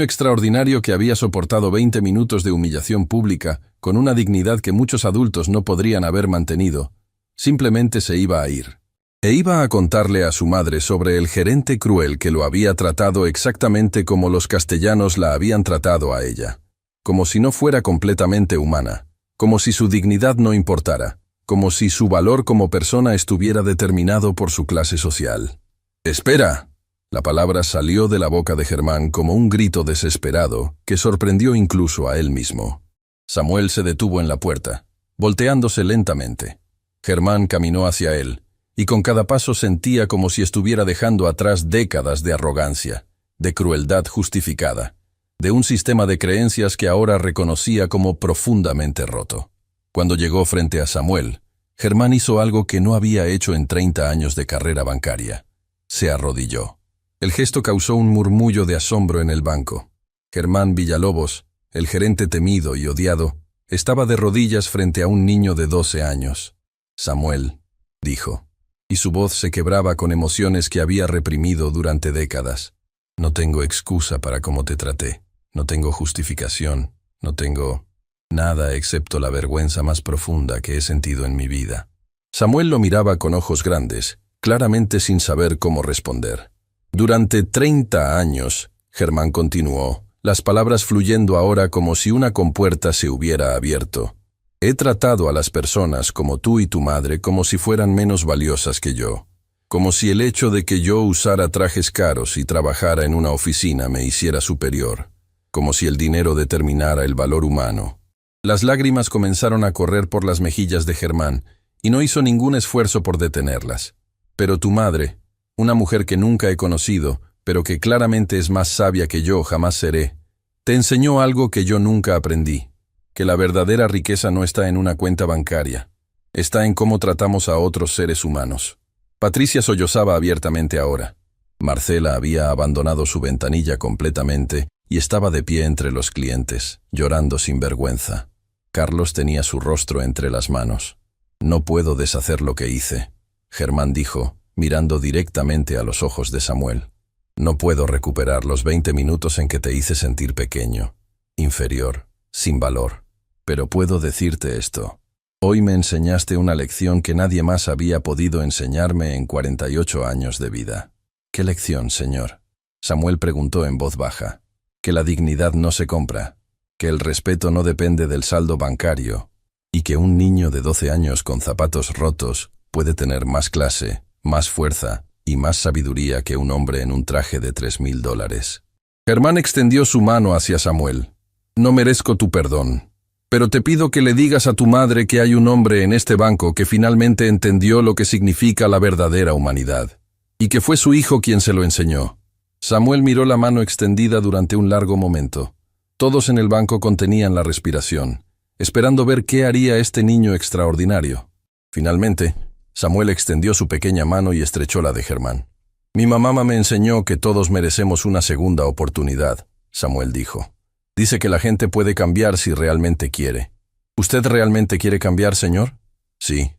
extraordinario que había soportado 20 minutos de humillación pública con una dignidad que muchos adultos no podrían haber mantenido, simplemente se iba a ir. E iba a contarle a su madre sobre el gerente cruel que lo había tratado exactamente como los castellanos la habían tratado a ella. Como si no fuera completamente humana, como si su dignidad no importara, como si su valor como persona estuviera determinado por su clase social. ¡Espera! La palabra salió de la boca de Germán como un grito desesperado que sorprendió incluso a él mismo. Samuel se detuvo en la puerta, volteándose lentamente. Germán caminó hacia él, y con cada paso sentía como si estuviera dejando atrás décadas de arrogancia, de crueldad justificada, de un sistema de creencias que ahora reconocía como profundamente roto. Cuando llegó frente a Samuel, Germán hizo algo que no había hecho en 30 años de carrera bancaria. Se arrodilló. El gesto causó un murmullo de asombro en el banco. Germán Villalobos, el gerente temido y odiado, estaba de rodillas frente a un niño de 12 años. «Samuel», dijo, y su voz se quebraba con emociones que había reprimido durante décadas. «No tengo excusa para cómo te traté. No tengo justificación. No tengo nada excepto la vergüenza más profunda que he sentido en mi vida». Samuel lo miraba con ojos grandes, claramente sin saber cómo responder. «Durante 30 años», Germán continuó, las palabras fluyendo ahora como si una compuerta se hubiera abierto, «he tratado a las personas como tú y tu madre como si fueran menos valiosas que yo, como si el hecho de que yo usara trajes caros y trabajara en una oficina me hiciera superior, como si el dinero determinara el valor humano». Las lágrimas comenzaron a correr por las mejillas de Germán y no hizo ningún esfuerzo por detenerlas. «Pero tu madre, una mujer que nunca he conocido, pero que claramente es más sabia que yo jamás seré, te enseñó algo que yo nunca aprendí, que la verdadera riqueza no está en una cuenta bancaria, está en cómo tratamos a otros seres humanos». Patricia sollozaba abiertamente ahora. Marcela había abandonado su ventanilla completamente y estaba de pie entre los clientes, llorando sin vergüenza. Carlos tenía su rostro entre las manos. «No puedo deshacer lo que hice», Germán dijo, mirando directamente a los ojos de Samuel. «No puedo recuperar los 20 minutos en que te hice sentir pequeño, inferior, sin valor. Pero puedo decirte esto. Hoy me enseñaste una lección que nadie más había podido enseñarme en 48 años de vida». «¿Qué lección, señor?», Samuel preguntó en voz baja. «Que la dignidad no se compra, que el respeto no depende del saldo bancario, y que un niño de 12 años con zapatos rotos puede tener más clase, más fuerza y más sabiduría que un hombre en un traje de $3.000. Germán extendió su mano hacia Samuel. «No merezco tu perdón, pero te pido que le digas a tu madre que hay un hombre en este banco que finalmente entendió lo que significa la verdadera humanidad, y que fue su hijo quien se lo enseñó». Samuel miró la mano extendida durante un largo momento. Todos en el banco contenían la respiración, esperando ver qué haría este niño extraordinario. Finalmente, Samuel extendió su pequeña mano y estrechó la de Germán. «Mi mamá me enseñó que todos merecemos una segunda oportunidad», Samuel dijo. «Dice que la gente puede cambiar si realmente quiere». «¿Usted realmente quiere cambiar, señor?» «Sí»,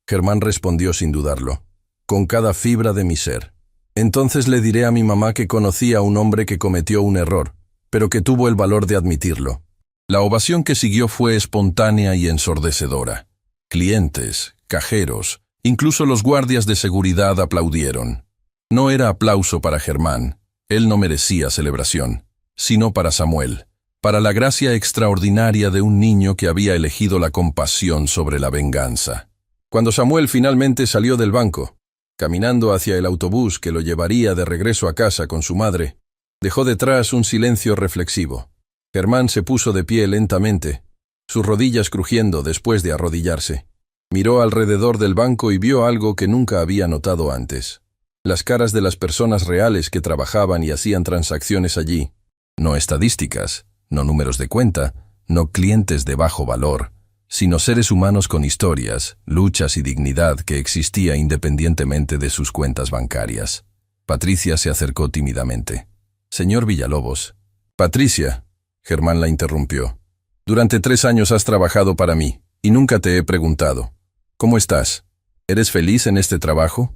Germán respondió sin dudarlo. «Con cada fibra de mi ser. Entonces le diré a mi mamá que conocí a un hombre que cometió un error, pero que tuvo el valor de admitirlo». La ovación que siguió fue espontánea y ensordecedora. Clientes, cajeros, incluso los guardias de seguridad aplaudieron. No era aplauso para Germán, él no merecía celebración, sino para Samuel, para la gracia extraordinaria de un niño que había elegido la compasión sobre la venganza. Cuando Samuel finalmente salió del banco, caminando hacia el autobús que lo llevaría de regreso a casa con su madre, dejó detrás un silencio reflexivo. Germán se puso de pie lentamente, sus rodillas crujiendo después de arrodillarse. Miró alrededor del banco y vio algo que nunca había notado antes. Las caras de las personas reales que trabajaban y hacían transacciones allí. No estadísticas, no números de cuenta, no clientes de bajo valor, sino seres humanos con historias, luchas y dignidad que existía independientemente de sus cuentas bancarias. Patricia se acercó tímidamente. «Señor Villalobos». «Patricia», Germán la interrumpió. «Durante 3 años has trabajado para mí, y nunca te he preguntado. ¿Cómo estás? ¿Eres feliz en este trabajo?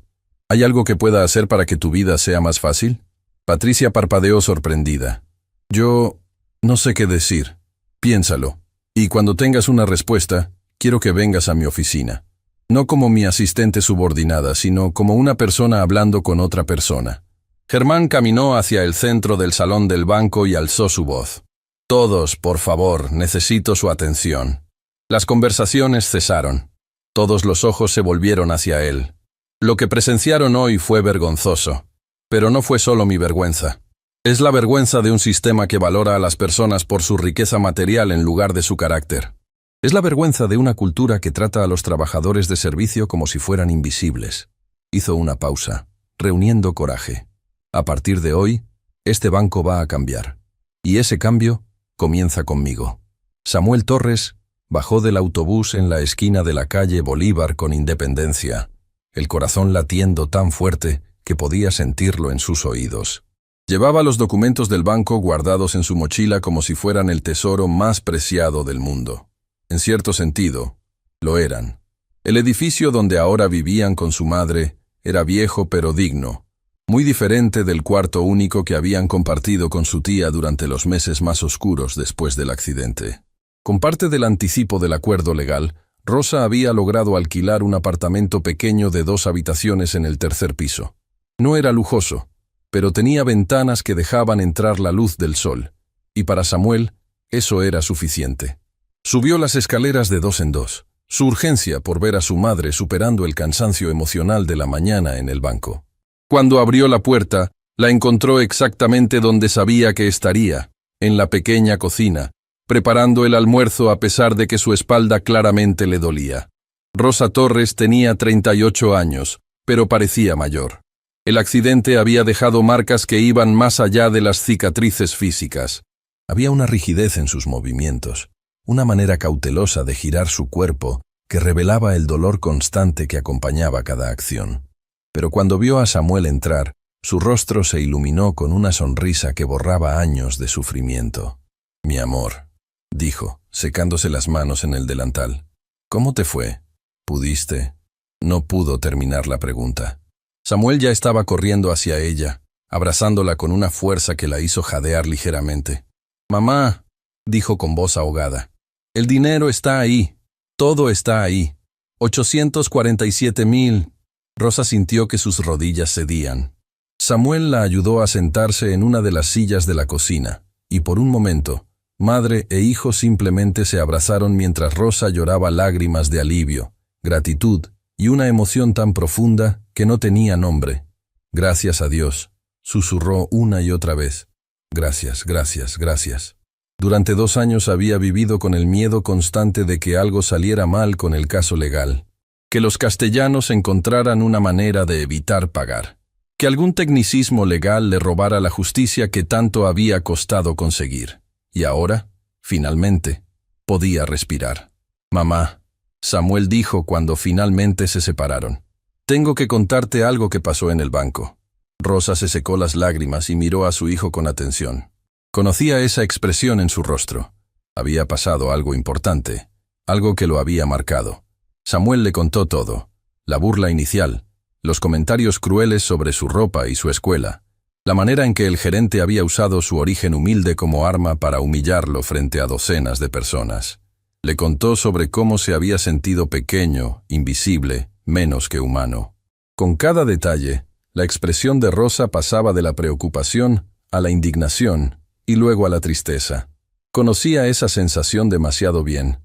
¿Hay algo que pueda hacer para que tu vida sea más fácil?» Patricia parpadeó sorprendida. «Yo no sé qué decir. Piénsalo. Y cuando tengas una respuesta, quiero que vengas a mi oficina. No como mi asistente subordinada, sino como una persona hablando con otra persona». Germán caminó hacia el centro del salón del banco y alzó su voz. «Todos, por favor, necesito su atención». Las conversaciones cesaron. Todos los ojos se volvieron hacia él. Lo que presenciaron hoy fue vergonzoso. Pero no fue solo mi vergüenza. Es la vergüenza de un sistema que valora a las personas por su riqueza material en lugar de su carácter. Es la vergüenza de una cultura que trata a los trabajadores de servicio como si fueran invisibles. Hizo una pausa, reuniendo coraje. A partir de hoy, este banco va a cambiar. Y ese cambio comienza conmigo. Samuel Torres bajó del autobús en la esquina de la calle Bolívar con Independencia, el corazón latiendo tan fuerte que podía sentirlo en sus oídos. Llevaba los documentos del banco guardados en su mochila como si fueran el tesoro más preciado del mundo. En cierto sentido, lo eran. El edificio donde ahora vivían con su madre era viejo pero digno, muy diferente del cuarto único que habían compartido con su tía durante los meses más oscuros después del accidente. Con parte del anticipo del acuerdo legal, Rosa había logrado alquilar un apartamento pequeño de 2 habitaciones en el tercer piso. No era lujoso, pero tenía ventanas que dejaban entrar la luz del sol, y para Samuel eso era suficiente. Subió las escaleras de 2 en 2, su urgencia por ver a su madre superando el cansancio emocional de la mañana en el banco. Cuando abrió la puerta, la encontró exactamente donde sabía que estaría, en la pequeña cocina, preparando el almuerzo a pesar de que su espalda claramente le dolía. Rosa Torres tenía 38 años, pero parecía mayor. El accidente había dejado marcas que iban más allá de las cicatrices físicas. Había una rigidez en sus movimientos, una manera cautelosa de girar su cuerpo que revelaba el dolor constante que acompañaba cada acción. Pero cuando vio a Samuel entrar, su rostro se iluminó con una sonrisa que borraba años de sufrimiento. «Mi amor», dijo, secándose las manos en el delantal. «¿Cómo te fue? ¿Pudiste?» No pudo terminar la pregunta. Samuel ya estaba corriendo hacia ella, abrazándola con una fuerza que la hizo jadear ligeramente. «Mamá», dijo con voz ahogada, «el dinero está ahí, todo está ahí. 847,000. Rosa sintió que sus rodillas cedían. Samuel la ayudó a sentarse en una de las sillas de la cocina, y por un momento, madre e hijo simplemente se abrazaron mientras Rosa lloraba lágrimas de alivio, gratitud y una emoción tan profunda que no tenía nombre. «Gracias a Dios», susurró una y otra vez. «Gracias, gracias, gracias». Durante 2 años había vivido con el miedo constante de que algo saliera mal con el caso legal, que los castellanos encontraran una manera de evitar pagar, que algún tecnicismo legal le robara la justicia que tanto había costado conseguir. Y ahora, finalmente, podía respirar. «Mamá», Samuel dijo cuando finalmente se separaron, «tengo que contarte algo que pasó en el banco». Rosa se secó las lágrimas y miró a su hijo con atención. Conocía esa expresión en su rostro. Había pasado algo importante, algo que lo había marcado. Samuel le contó todo, la burla inicial, los comentarios crueles sobre su ropa y su escuela, la manera en que el gerente había usado su origen humilde como arma para humillarlo frente a docenas de personas. Le contó sobre cómo se había sentido pequeño, invisible, menos que humano. Con cada detalle, la expresión de Rosa pasaba de la preocupación a la indignación y luego a la tristeza. Conocía esa sensación demasiado bien.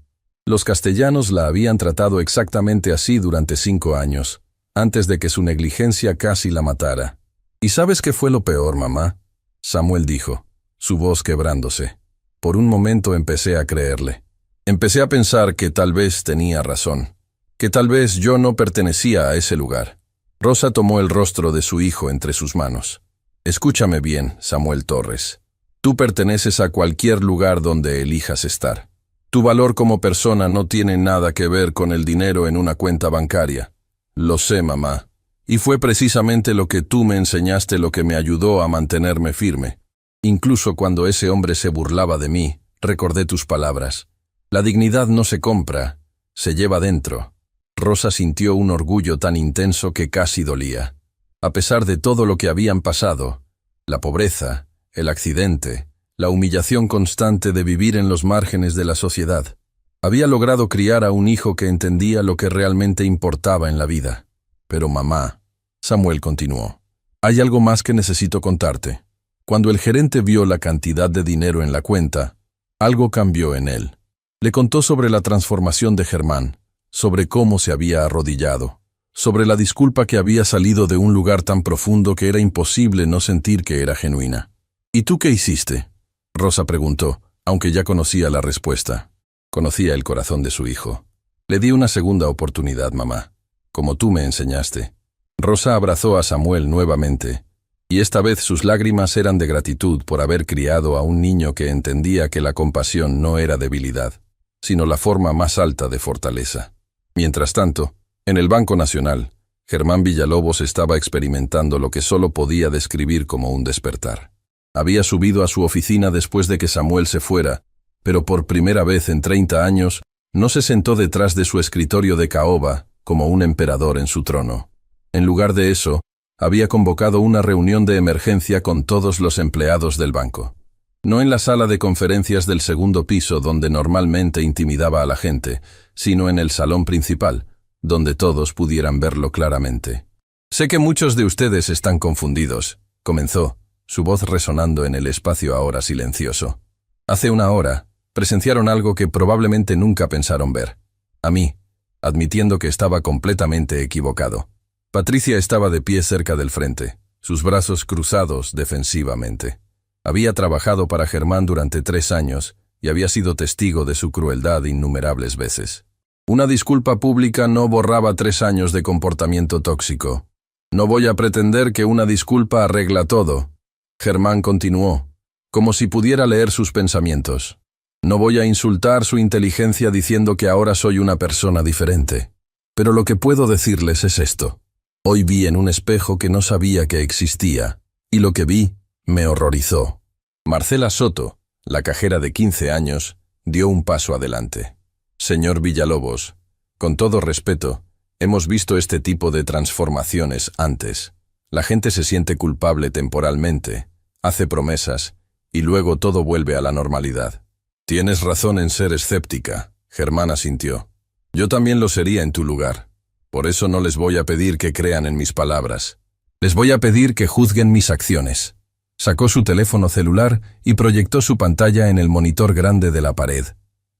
Los castellanos la habían tratado exactamente así durante 5 años, antes de que su negligencia casi la matara. «¿Y sabes qué fue lo peor, mamá?», Samuel dijo, su voz quebrándose. Por un momento empecé a creerle. Empecé a pensar que tal vez tenía razón, que tal vez yo no pertenecía a ese lugar. Rosa tomó el rostro de su hijo entre sus manos. «Escúchame bien, Samuel Torres. Tú perteneces a cualquier lugar donde elijas estar. Tu valor como persona no tiene nada que ver con el dinero en una cuenta bancaria. Lo sé, mamá. Y fue precisamente lo que tú me enseñaste lo que me ayudó a mantenerme firme. Incluso cuando ese hombre se burlaba de mí, recordé tus palabras. La dignidad no se compra, se lleva dentro». Rosa sintió un orgullo tan intenso que casi dolía. A pesar de todo lo que habían pasado, la pobreza, el accidente, la humillación constante de vivir en los márgenes de la sociedad, había logrado criar a un hijo que entendía lo que realmente importaba en la vida. «Pero mamá», Samuel continuó, «hay algo más que necesito contarte. Cuando el gerente vio la cantidad de dinero en la cuenta, algo cambió en él. Le contó sobre la transformación de Germán, sobre cómo se había arrodillado, sobre la disculpa que había salido de un lugar tan profundo que era imposible no sentir que era genuina. «¿Y tú qué hiciste?», Rosa preguntó, aunque ya conocía la respuesta. Conocía el corazón de su hijo. «Le di una segunda oportunidad, mamá, como tú me enseñaste. Rosa abrazó a Samuel nuevamente, y esta vez sus lágrimas eran de gratitud por haber criado a un niño que entendía que la compasión no era debilidad, sino la forma más alta de fortaleza. Mientras tanto, en el Banco Nacional, Germán Villalobos estaba experimentando lo que solo podía describir como un despertar. Había subido a su oficina después de que Samuel se fuera, pero por primera vez en 30 años no se sentó detrás de su escritorio de caoba como un emperador en su trono. En lugar de eso, había convocado una reunión de emergencia con todos los empleados del banco. No en la sala de conferencias del segundo piso donde normalmente intimidaba a la gente, sino en el salón principal, donde todos pudieran verlo claramente. «Sé que muchos de ustedes están confundidos», comenzó, su voz resonando en el espacio ahora silencioso. «Hace una hora, presenciaron algo que probablemente nunca pensaron ver. A mí, admitiendo que estaba completamente equivocado». Patricia estaba de pie cerca del frente, sus brazos cruzados defensivamente. Había trabajado para Germán durante 3 años y había sido testigo de su crueldad innumerables veces. Una disculpa pública no borraba 3 años de comportamiento tóxico. «No voy a pretender que una disculpa arregla todo», Germán continuó, como si pudiera leer sus pensamientos. «No voy a insultar su inteligencia diciendo que ahora soy una persona diferente. Pero lo que puedo decirles es esto. Hoy vi en un espejo que no sabía que existía, y lo que vi me horrorizó». Marcela Soto, la cajera de 15 años, dio un paso adelante. «Señor Villalobos, con todo respeto, hemos visto este tipo de transformaciones antes. La gente se siente culpable temporalmente, hace promesas, y luego todo vuelve a la normalidad». «Tienes razón en ser escéptica», Germán asintió. «Yo también lo sería en tu lugar. Por eso no les voy a pedir que crean en mis palabras. Les voy a pedir que juzguen mis acciones». Sacó su teléfono celular y proyectó su pantalla en el monitor grande de la pared.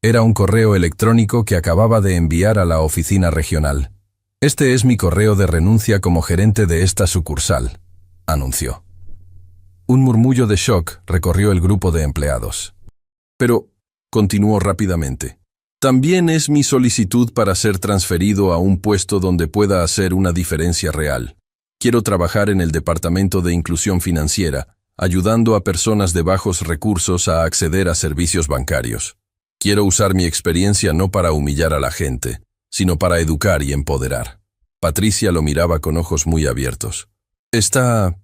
Era un correo electrónico que acababa de enviar a la oficina regional. «Este es mi correo de renuncia como gerente de esta sucursal», anunció. Un murmullo de shock recorrió el grupo de empleados. «Pero», continuó rápidamente, «también es mi solicitud para ser transferido a un puesto donde pueda hacer una diferencia real. Quiero trabajar en el Departamento de Inclusión Financiera, ayudando a personas de bajos recursos a acceder a servicios bancarios. Quiero usar mi experiencia no para humillar a la gente, sino para educar y empoderar». Patricia lo miraba con ojos muy abiertos. ¿Está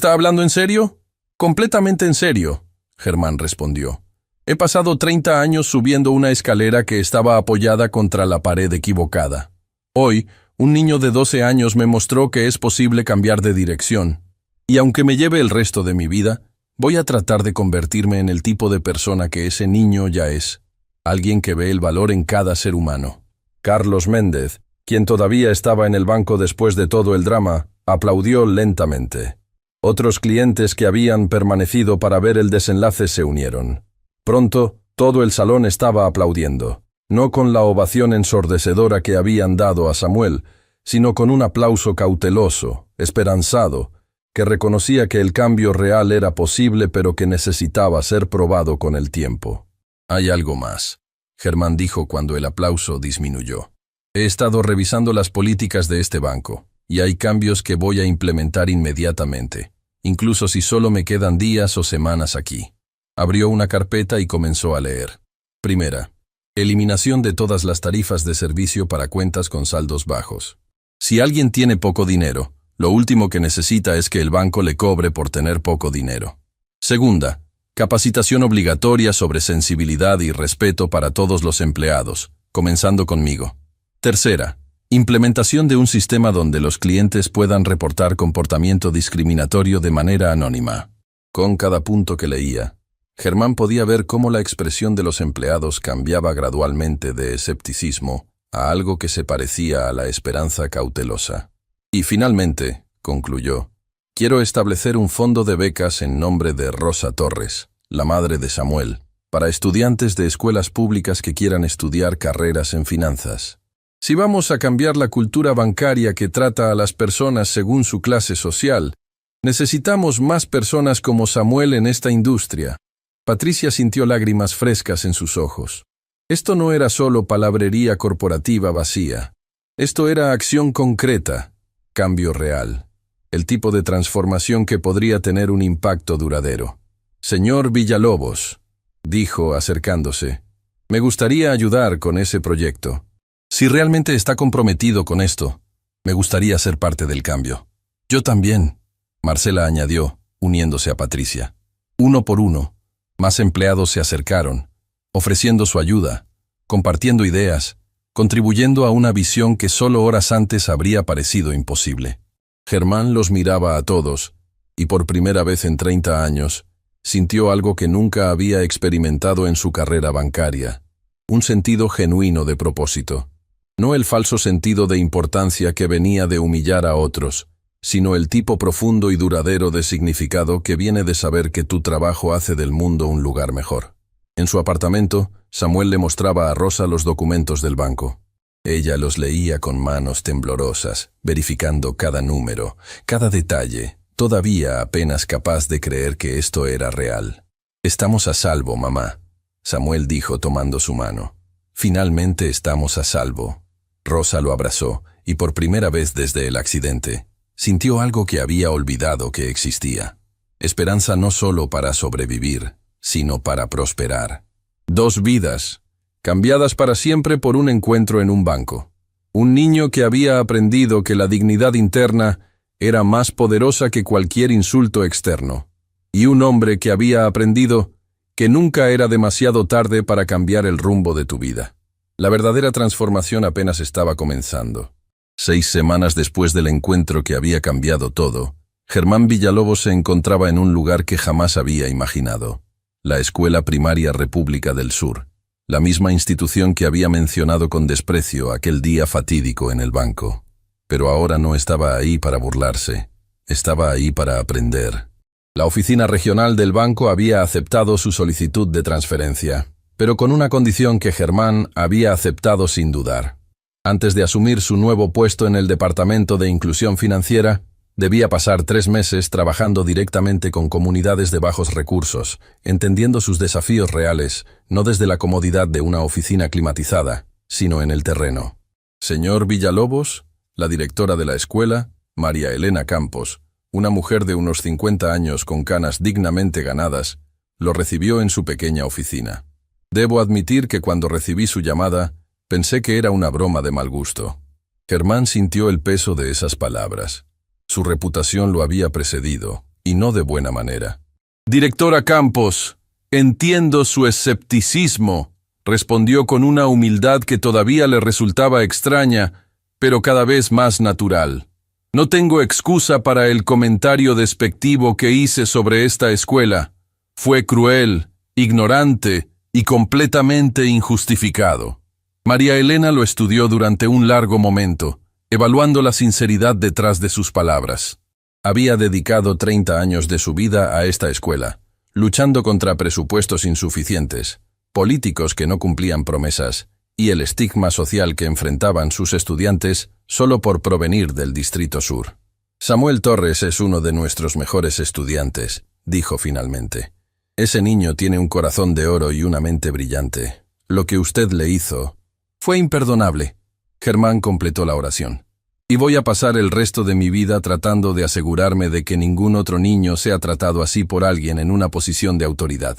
hablando en serio?» «Completamente en serio», Germán respondió. «He pasado 30 años subiendo una escalera que estaba apoyada contra la pared equivocada. Hoy, un niño de 12 años me mostró que es posible cambiar de dirección. Y aunque me lleve el resto de mi vida, voy a tratar de convertirme en el tipo de persona que ese niño ya es. Alguien que ve el valor en cada ser humano». Carlos Méndez, quien todavía estaba en el banco después de todo el drama, aplaudió lentamente. Otros clientes que habían permanecido para ver el desenlace se unieron. Pronto, todo el salón estaba aplaudiendo, no con la ovación ensordecedora que habían dado a Samuel, sino con un aplauso cauteloso, esperanzado, que reconocía que el cambio real era posible pero que necesitaba ser probado con el tiempo. «Hay algo más», Germán dijo cuando el aplauso disminuyó. «He estado revisando las políticas de este banco, y hay cambios que voy a implementar inmediatamente, incluso si solo me quedan días o semanas aquí». Abrió una carpeta y comenzó a leer. Primera, eliminación de todas las tarifas de servicio para cuentas con saldos bajos. Si alguien tiene poco dinero, lo último que necesita es que el banco le cobre por tener poco dinero. Segunda, capacitación obligatoria sobre sensibilidad y respeto para todos los empleados, comenzando conmigo. Tercera, implementación de un sistema donde los clientes puedan reportar comportamiento discriminatorio de manera anónima. Con cada punto que leía, Germán podía ver cómo la expresión de los empleados cambiaba gradualmente de escepticismo a algo que se parecía a la esperanza cautelosa. Y finalmente, concluyó, quiero establecer un fondo de becas en nombre de Rosa Torres, la madre de Samuel, para estudiantes de escuelas públicas que quieran estudiar carreras en finanzas. Si vamos a cambiar la cultura bancaria que trata a las personas según su clase social, necesitamos más personas como Samuel en esta industria. Patricia sintió lágrimas frescas en sus ojos. Esto no era solo palabrería corporativa vacía. Esto era acción concreta. Cambio real. El tipo de transformación que podría tener un impacto duradero. Señor Villalobos, dijo acercándose, me gustaría ayudar con ese proyecto. Si realmente está comprometido con esto, me gustaría ser parte del cambio. Yo también, Marcela añadió, uniéndose a Patricia. Uno por uno, más empleados se acercaron, ofreciendo su ayuda, compartiendo ideas, contribuyendo a una visión que solo horas antes habría parecido imposible. Germán los miraba a todos, y por primera vez en 30 años, sintió algo que nunca había experimentado en su carrera bancaria, un sentido genuino de propósito. No el falso sentido de importancia que venía de humillar a otros, sino el tipo profundo y duradero de significado que viene de saber que tu trabajo hace del mundo un lugar mejor. En su apartamento, Samuel le mostraba a Rosa los documentos del banco. Ella los leía con manos temblorosas, verificando cada número, cada detalle, todavía apenas capaz de creer que esto era real. «Estamos a salvo, mamá», Samuel dijo tomando su mano. «Finalmente estamos a salvo». Rosa lo abrazó, y por primera vez desde el accidente, sintió algo que había olvidado que existía. Esperanza no solo para sobrevivir, sino para prosperar. 2 vidas, cambiadas para siempre por un encuentro en un banco. Un niño que había aprendido que la dignidad interna era más poderosa que cualquier insulto externo. Y un hombre que había aprendido que nunca era demasiado tarde para cambiar el rumbo de tu vida. La verdadera transformación apenas estaba comenzando. 6 semanas después del encuentro que había cambiado todo, Germán Villalobos se encontraba en un lugar que jamás había imaginado. La Escuela Primaria República del Sur, la misma institución que había mencionado con desprecio aquel día fatídico en el banco. Pero ahora no estaba ahí para burlarse, estaba ahí para aprender. La oficina regional del banco había aceptado su solicitud de transferencia, pero con una condición que Germán había aceptado sin dudar. Antes de asumir su nuevo puesto en el Departamento de Inclusión Financiera, debía pasar 3 meses trabajando directamente con comunidades de bajos recursos, entendiendo sus desafíos reales, no desde la comodidad de una oficina climatizada, sino en el terreno. Señor Villalobos, la directora de la escuela, María Elena Campos, una mujer de unos 50 años con canas dignamente ganadas, lo recibió en su pequeña oficina. Debo admitir que cuando recibí su llamada, pensé que era una broma de mal gusto. Germán sintió el peso de esas palabras. Su reputación lo había precedido, y no de buena manera. «Directora Campos, entiendo su escepticismo», respondió con una humildad que todavía le resultaba extraña, pero cada vez más natural. «No tengo excusa para el comentario despectivo que hice sobre esta escuela. Fue cruel, ignorante y completamente injustificado». María Elena lo estudió durante un largo momento, evaluando la sinceridad detrás de sus palabras. Había dedicado 30 años de su vida a esta escuela, luchando contra presupuestos insuficientes, políticos que no cumplían promesas y el estigma social que enfrentaban sus estudiantes solo por provenir del Distrito Sur. «Samuel Torres es uno de nuestros mejores estudiantes», dijo finalmente. «Ese niño tiene un corazón de oro y una mente brillante. Lo que usted le hizo fue imperdonable». Germán completó la oración. «Y voy a pasar el resto de mi vida tratando de asegurarme de que ningún otro niño sea tratado así por alguien en una posición de autoridad».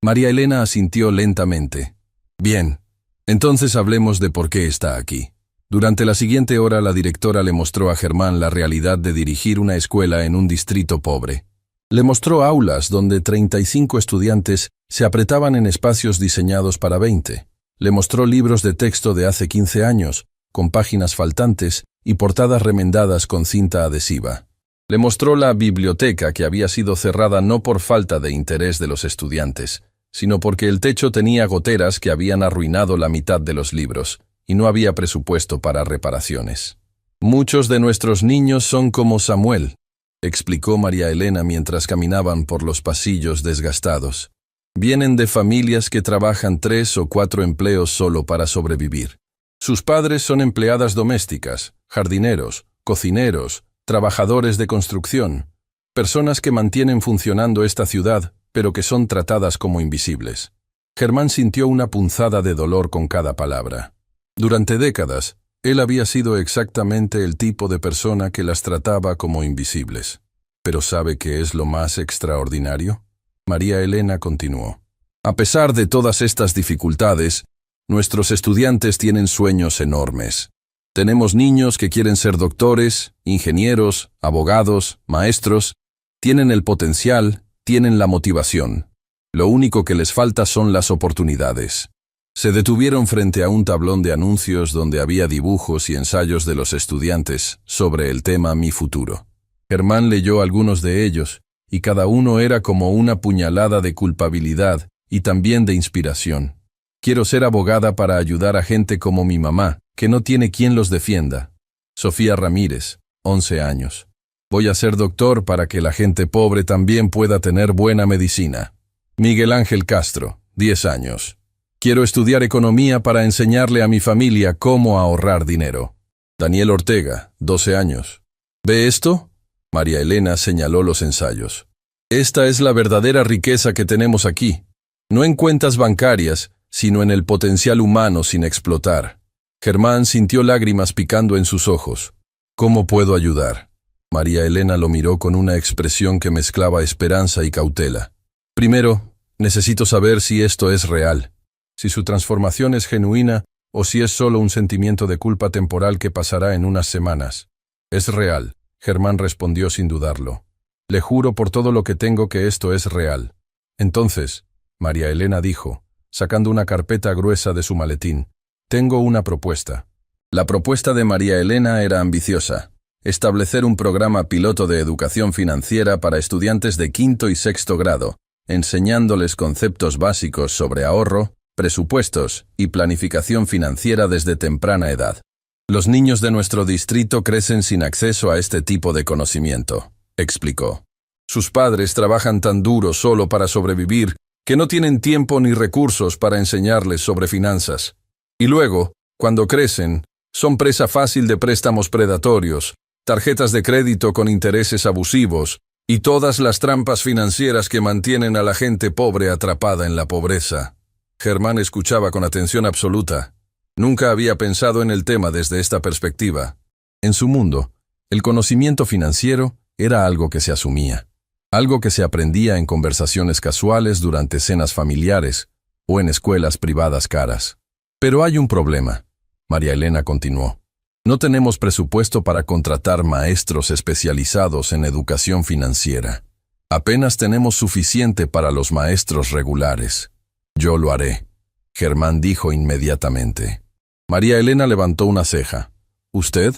María Elena asintió lentamente. «Bien, entonces hablemos de por qué está aquí». Durante la siguiente hora la directora le mostró a Germán la realidad de dirigir una escuela en un distrito pobre. Le mostró aulas donde 35 estudiantes se apretaban en espacios diseñados para 20. Le mostró libros de texto de hace 15 años, con páginas faltantes y portadas remendadas con cinta adhesiva. Le mostró la biblioteca que había sido cerrada no por falta de interés de los estudiantes, sino porque el techo tenía goteras que habían arruinado la mitad de los libros, y no había presupuesto para reparaciones. «Muchos de nuestros niños son como Samuel», explicó María Elena mientras caminaban por los pasillos desgastados. «Vienen de familias que trabajan 3 o 4 empleos solo para sobrevivir. Sus padres son empleadas domésticas, jardineros, cocineros, trabajadores de construcción, personas que mantienen funcionando esta ciudad, pero que son tratadas como invisibles». Germán sintió una punzada de dolor con cada palabra. Durante décadas, Él había sido exactamente el tipo de persona que las trataba como invisibles. ¿Pero sabe qué es lo más extraordinario? María Elena continuó. A pesar de todas estas dificultades, nuestros estudiantes tienen sueños enormes. Tenemos niños que quieren ser doctores, ingenieros, abogados, maestros. Tienen el potencial, tienen la motivación. Lo único que les falta son las oportunidades. Se detuvieron frente a un tablón de anuncios donde había dibujos y ensayos de los estudiantes sobre el tema Mi futuro. Germán leyó algunos de ellos, y cada uno era como una puñalada de culpabilidad y también de inspiración. Quiero ser abogada para ayudar a gente como mi mamá, que no tiene quien los defienda. Sofía Ramírez, 11 años. Voy a ser doctor para que la gente pobre también pueda tener buena medicina. Miguel Ángel Castro, 10 años. Quiero estudiar economía para enseñarle a mi familia cómo ahorrar dinero. Daniel Ortega, 12 años. ¿Ve esto? María Elena señaló los ensayos. Esta es la verdadera riqueza que tenemos aquí. No en cuentas bancarias, sino en el potencial humano sin explotar. Germán sintió lágrimas picando en sus ojos. ¿Cómo puedo ayudar? María Elena lo miró con una expresión que mezclaba esperanza y cautela. Primero, necesito saber si esto es real. Si su transformación es genuina o si es solo un sentimiento de culpa temporal que pasará en unas semanas. Es real, Germán respondió sin dudarlo. Le juro por todo lo que tengo que esto es real. Entonces, María Elena dijo, sacando una carpeta gruesa de su maletín, tengo una propuesta. La propuesta de María Elena era ambiciosa. Establecer un programa piloto de educación financiera para estudiantes de quinto y sexto grado, enseñándoles conceptos básicos sobre ahorro, presupuestos y planificación financiera desde temprana edad. Los niños de nuestro distrito crecen sin acceso a este tipo de conocimiento, explicó. Sus padres trabajan tan duro solo para sobrevivir que no tienen tiempo ni recursos para enseñarles sobre finanzas. Y luego, cuando crecen, son presa fácil de préstamos predatorios, tarjetas de crédito con intereses abusivos y todas las trampas financieras que mantienen a la gente pobre atrapada en la pobreza. Germán escuchaba con atención absoluta. Nunca había pensado en el tema desde esta perspectiva. En su mundo, el conocimiento financiero era algo que se asumía, algo que se aprendía en conversaciones casuales durante cenas familiares o en escuelas privadas caras. Pero hay un problema, María Elena continuó. No tenemos presupuesto para contratar maestros especializados en educación financiera. Apenas tenemos suficiente para los maestros regulares. Yo lo haré, Germán dijo inmediatamente. María Elena levantó una ceja. ¿Usted,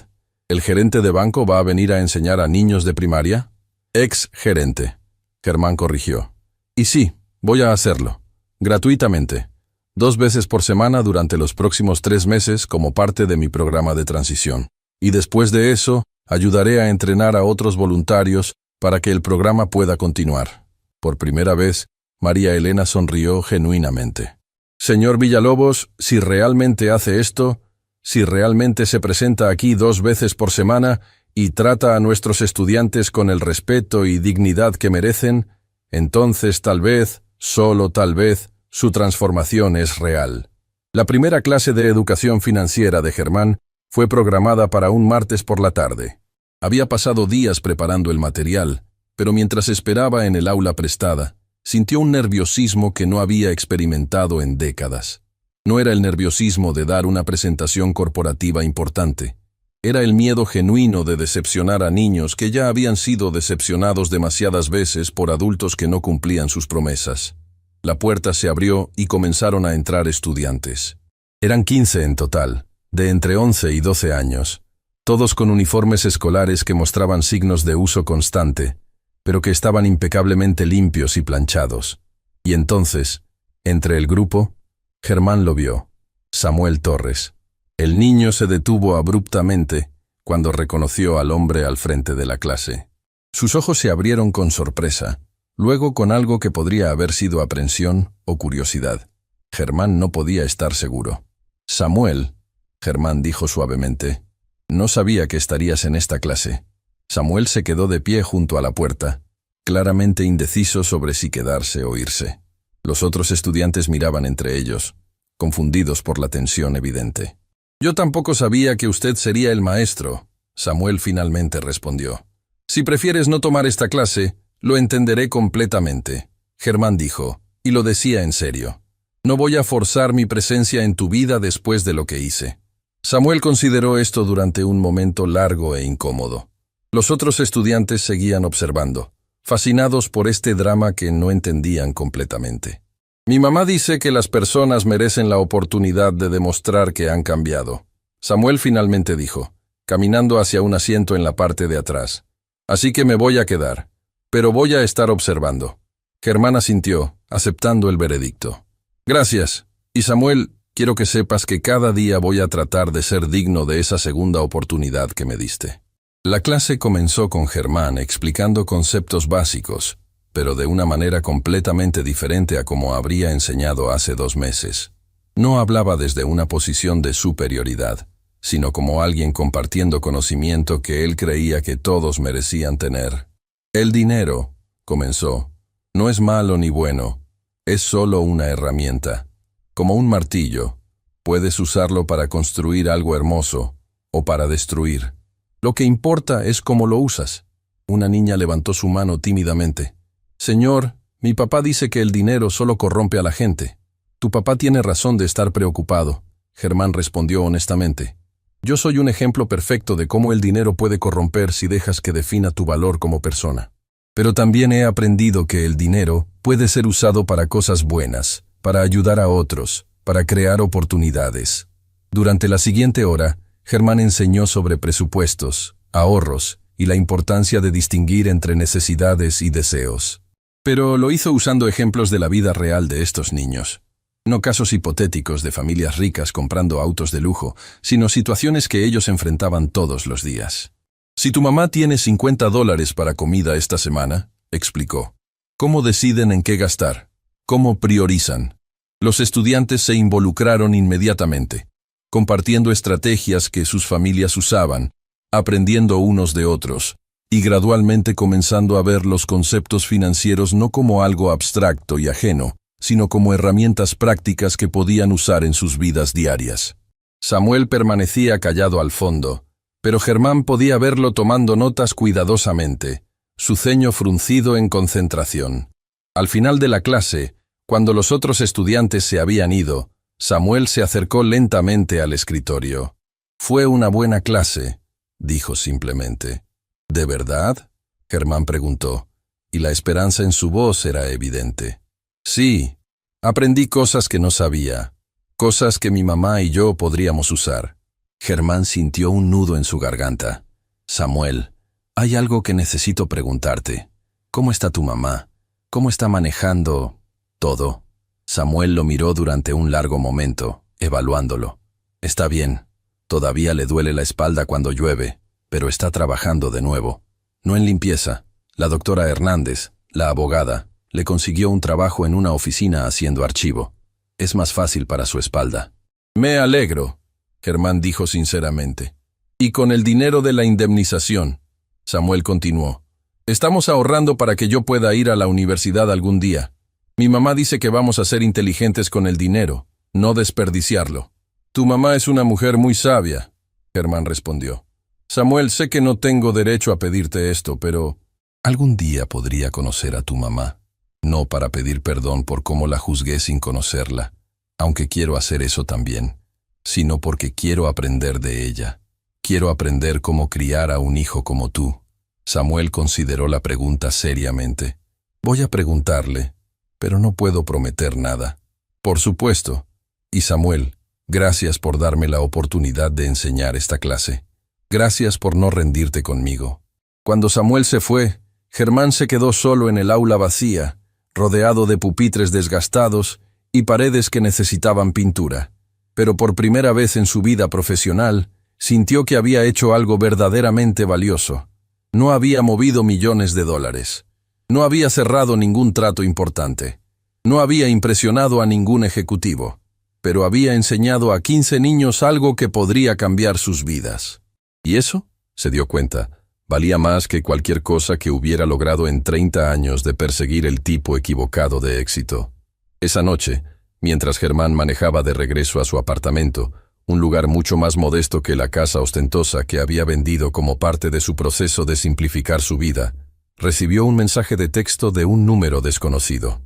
el gerente de banco, va a venir a enseñar a niños de primaria? Ex-gerente, Germán corrigió. Y sí, voy a hacerlo, gratuitamente, 2 veces por semana durante los próximos 3 meses como parte de mi programa de transición. Y después de eso, ayudaré a entrenar a otros voluntarios para que el programa pueda continuar. Por primera vez, María Elena sonrió genuinamente. Señor Villalobos, si realmente hace esto, si realmente se presenta aquí 2 veces por semana y trata a nuestros estudiantes con el respeto y dignidad que merecen, entonces tal vez, solo tal vez, su transformación es real. La primera clase de educación financiera de Germán fue programada para un martes por la tarde. Había pasado días preparando el material, pero mientras esperaba en el aula prestada, sintió un nerviosismo que no había experimentado en décadas. No era el nerviosismo de dar una presentación corporativa importante. Era el miedo genuino de decepcionar a niños que ya habían sido decepcionados demasiadas veces por adultos que no cumplían sus promesas. La puerta se abrió y comenzaron a entrar estudiantes. Eran 15 en total, de entre 11 y 12 años, todos con uniformes escolares que mostraban signos de uso constante, pero que estaban impecablemente limpios y planchados. Y entonces, entre el grupo, Germán lo vio, Samuel Torres. El niño se detuvo abruptamente cuando reconoció al hombre al frente de la clase. Sus ojos se abrieron con sorpresa, luego con algo que podría haber sido aprensión o curiosidad. Germán no podía estar seguro. Samuel, Germán dijo suavemente, no sabía que estarías en esta clase. Samuel se quedó de pie junto a la puerta, claramente indeciso sobre si quedarse o irse. Los otros estudiantes miraban entre ellos, confundidos por la tensión evidente. Yo tampoco sabía que usted sería el maestro, Samuel finalmente respondió. Si prefieres no tomar esta clase, lo entenderé completamente, Germán dijo, y lo decía en serio. No voy a forzar mi presencia en tu vida después de lo que hice. Samuel consideró esto durante un momento largo e incómodo. Los otros estudiantes seguían observando, fascinados por este drama que no entendían completamente. Mi mamá dice que las personas merecen la oportunidad de demostrar que han cambiado, Samuel finalmente dijo, caminando hacia un asiento en la parte de atrás. Así que me voy a quedar, pero voy a estar observando. Germán asintió, aceptando el veredicto. Gracias. Y Samuel, quiero que sepas que cada día voy a tratar de ser digno de esa segunda oportunidad que me diste. La clase comenzó con Germán explicando conceptos básicos, pero de una manera completamente diferente a como habría enseñado hace 2 meses. No hablaba desde una posición de superioridad, sino como alguien compartiendo conocimiento que él creía que todos merecían tener. El dinero, comenzó, no es malo ni bueno, es solo una herramienta. Como un martillo, puedes usarlo para construir algo hermoso o para destruir. Lo que importa es cómo lo usas. Una niña levantó su mano tímidamente. Señor, mi papá dice que el dinero solo corrompe a la gente. Tu papá tiene razón de estar preocupado, Germán respondió honestamente. Yo soy un ejemplo perfecto de cómo el dinero puede corromper si dejas que defina tu valor como persona. Pero también he aprendido que el dinero puede ser usado para cosas buenas, para ayudar a otros, para crear oportunidades. Durante la siguiente hora, Germán enseñó sobre presupuestos, ahorros y la importancia de distinguir entre necesidades y deseos. Pero lo hizo usando ejemplos de la vida real de estos niños. No casos hipotéticos de familias ricas comprando autos de lujo, sino situaciones que ellos enfrentaban todos los días. Si tu mamá tiene $50 para comida esta semana, explicó, ¿cómo deciden en qué gastar? ¿Cómo priorizan? Los estudiantes se involucraron inmediatamente, compartiendo estrategias que sus familias usaban, aprendiendo unos de otros, y gradualmente comenzando a ver los conceptos financieros no como algo abstracto y ajeno, sino como herramientas prácticas que podían usar en sus vidas diarias. Samuel permanecía callado al fondo, pero Germán podía verlo tomando notas cuidadosamente, su ceño fruncido en concentración. Al final de la clase, cuando los otros estudiantes se habían ido, Samuel se acercó lentamente al escritorio. «Fue una buena clase», dijo simplemente. «¿De verdad?», Germán preguntó, y la esperanza en su voz era evidente. «Sí, aprendí cosas que no sabía, cosas que mi mamá y yo podríamos usar». Germán sintió un nudo en su garganta. «Samuel, hay algo que necesito preguntarte. ¿Cómo está tu mamá? ¿Cómo está manejando todo?» Samuel lo miró durante un largo momento, evaluándolo. «Está bien. Todavía le duele la espalda cuando llueve, pero está trabajando de nuevo. No en limpieza. La doctora Hernández, la abogada, le consiguió un trabajo en una oficina haciendo archivo. Es más fácil para su espalda». «Me alegro», Germán dijo sinceramente. «Y con el dinero de la indemnización», Samuel continuó, «estamos ahorrando para que yo pueda ir a la universidad algún día. Mi mamá dice que vamos a ser inteligentes con el dinero, no desperdiciarlo». «Tu mamá es una mujer muy sabia», Germán respondió. «Samuel, sé que no tengo derecho a pedirte esto, pero algún día podría conocer a tu mamá. No para pedir perdón por cómo la juzgué sin conocerla, aunque quiero hacer eso también, sino porque quiero aprender de ella. Quiero aprender cómo criar a un hijo como tú». Samuel consideró la pregunta seriamente. «Voy a preguntarle, pero no puedo prometer nada». «Por supuesto. Y Samuel, gracias por darme la oportunidad de enseñar esta clase. Gracias por no rendirte conmigo». Cuando Samuel se fue, Germán se quedó solo en el aula vacía, rodeado de pupitres desgastados y paredes que necesitaban pintura. Pero por primera vez en su vida profesional, sintió que había hecho algo verdaderamente valioso. No había movido millones de dólares. No había cerrado ningún trato importante. No había impresionado a ningún ejecutivo. Pero había enseñado a 15 niños algo que podría cambiar sus vidas. ¿Y eso?, se dio cuenta, valía más que cualquier cosa que hubiera logrado en 30 años de perseguir el tipo equivocado de éxito. Esa noche, mientras Germán manejaba de regreso a su apartamento, un lugar mucho más modesto que la casa ostentosa que había vendido como parte de su proceso de simplificar su vida, recibió un mensaje de texto de un número desconocido.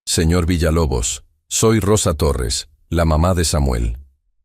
Señor Villalobos, soy Rosa Torres, la mamá de Samuel.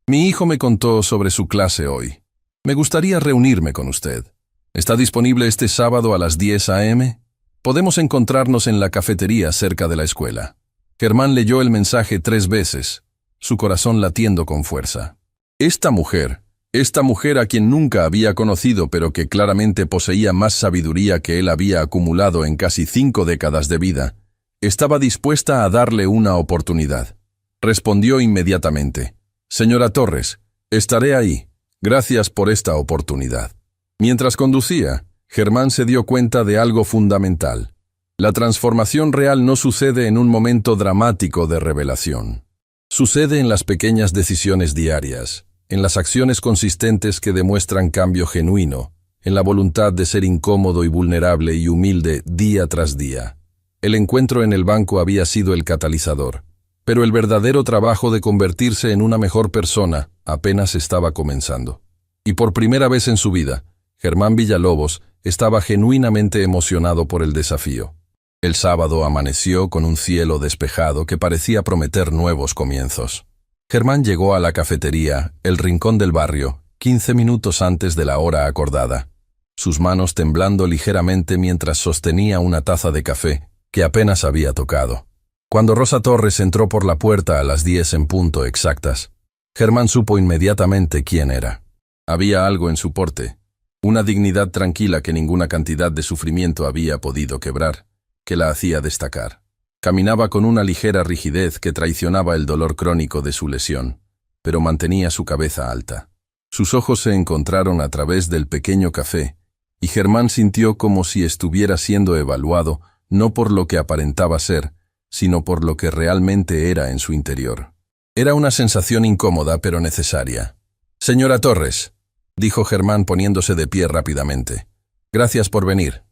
Mi hijo me contó sobre su clase hoy. Me gustaría reunirme con usted. ¿Está disponible este sábado a las 10 a.m.? Podemos encontrarnos en la cafetería cerca de la escuela. Germán leyó el mensaje 3 veces, su corazón latiendo con fuerza. Esta mujer a quien nunca había conocido pero que claramente poseía más sabiduría que él había acumulado en casi 5 décadas de vida, estaba dispuesta a darle una oportunidad. Respondió inmediatamente. Señora Torres, estaré ahí. Gracias por esta oportunidad. Mientras conducía, Germán se dio cuenta de algo fundamental. La transformación real no sucede en un momento dramático de revelación. Sucede en las pequeñas decisiones diarias, en las acciones consistentes que demuestran cambio genuino, en la voluntad de ser incómodo y vulnerable y humilde día tras día. El encuentro en el banco había sido el catalizador, pero el verdadero trabajo de convertirse en una mejor persona apenas estaba comenzando. Y por primera vez en su vida, Germán Villalobos estaba genuinamente emocionado por el desafío. El sábado amaneció con un cielo despejado que parecía prometer nuevos comienzos. Germán llegó a la cafetería, el rincón del barrio, 15 minutos antes de la hora acordada, sus manos temblando ligeramente mientras sostenía una taza de café que apenas había tocado. Cuando Rosa Torres entró por la puerta a las 10 en punto exactas, Germán supo inmediatamente quién era. Había algo en su porte, una dignidad tranquila que ninguna cantidad de sufrimiento había podido quebrar, que la hacía destacar. Caminaba con una ligera rigidez que traicionaba el dolor crónico de su lesión, pero mantenía su cabeza alta. Sus ojos se encontraron a través del pequeño café, y Germán sintió como si estuviera siendo evaluado no por lo que aparentaba ser, sino por lo que realmente era en su interior. Era una sensación incómoda pero necesaria. «Señora Torres», dijo Germán poniéndose de pie rápidamente. «Gracias por venir.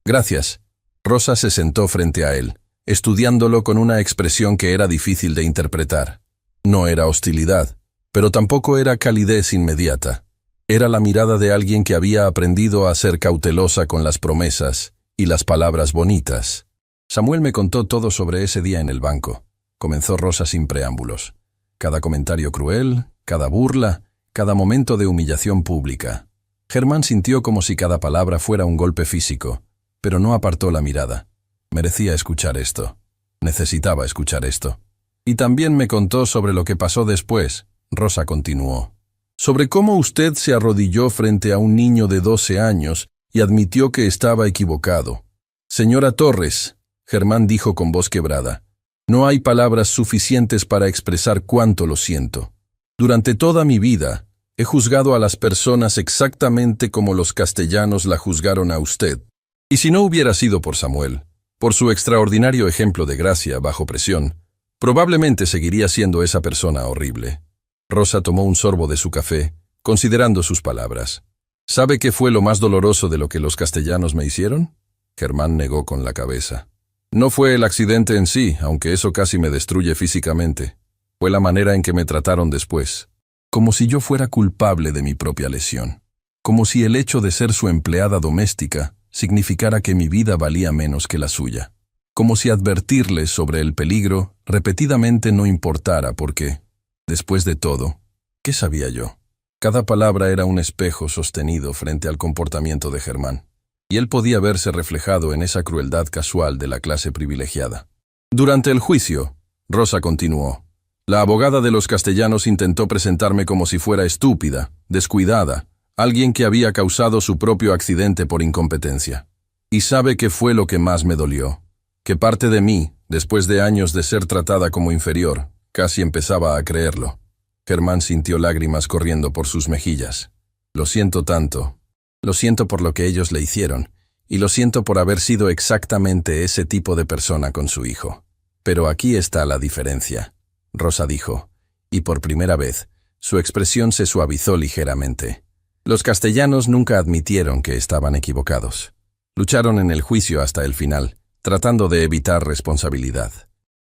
Gracias». Rosa se sentó frente a él, estudiándolo con una expresión que era difícil de interpretar. No era hostilidad, pero tampoco era calidez inmediata. Era la mirada de alguien que había aprendido a ser cautelosa con las promesas y las palabras bonitas. Samuel me contó todo sobre ese día en el banco, comenzó Rosa sin preámbulos. Cada comentario cruel, cada burla, cada momento de humillación pública. Germán sintió como si cada palabra fuera un golpe físico, pero no apartó la mirada. Merecía escuchar esto. Necesitaba escuchar esto. Y también me contó sobre lo que pasó después, Rosa continuó. Sobre cómo usted se arrodilló frente a un niño de 12 años y admitió que estaba equivocado. Señora Torres, Germán dijo con voz quebrada, no hay palabras suficientes para expresar cuánto lo siento. Durante toda mi vida, he juzgado a las personas exactamente como los castellanos la juzgaron a usted. Y si no hubiera sido por Samuel, por su extraordinario ejemplo de gracia bajo presión, probablemente seguiría siendo esa persona horrible. Rosa tomó un sorbo de su café, considerando sus palabras. ¿Sabe qué fue lo más doloroso de lo que los castellanos me hicieron? Germán negó con la cabeza. No fue el accidente en sí, aunque eso casi me destruye físicamente. Fue la manera en que me trataron después. Como si yo fuera culpable de mi propia lesión. Como si el hecho de ser su empleada doméstica significara que mi vida valía menos que la suya. Como si advertirles sobre el peligro repetidamente no importara porque, después de todo, ¿qué sabía yo? Cada palabra era un espejo sostenido frente al comportamiento de Germán, y él podía verse reflejado en esa crueldad casual de la clase privilegiada. Durante el juicio, Rosa continuó, la abogada de los castellanos intentó presentarme como si fuera estúpida, descuidada, alguien que había causado su propio accidente por incompetencia. Y sabe qué fue lo que más me dolió. Que parte de mí, después de años de ser tratada como inferior, casi empezaba a creerlo. Germán sintió lágrimas corriendo por sus mejillas. Lo siento tanto. Lo siento por lo que ellos le hicieron, y lo siento por haber sido exactamente ese tipo de persona con su hijo. Pero aquí está la diferencia, Rosa dijo, y por primera vez, su expresión se suavizó ligeramente. Los castellanos nunca admitieron que estaban equivocados. Lucharon en el juicio hasta el final, tratando de evitar responsabilidad.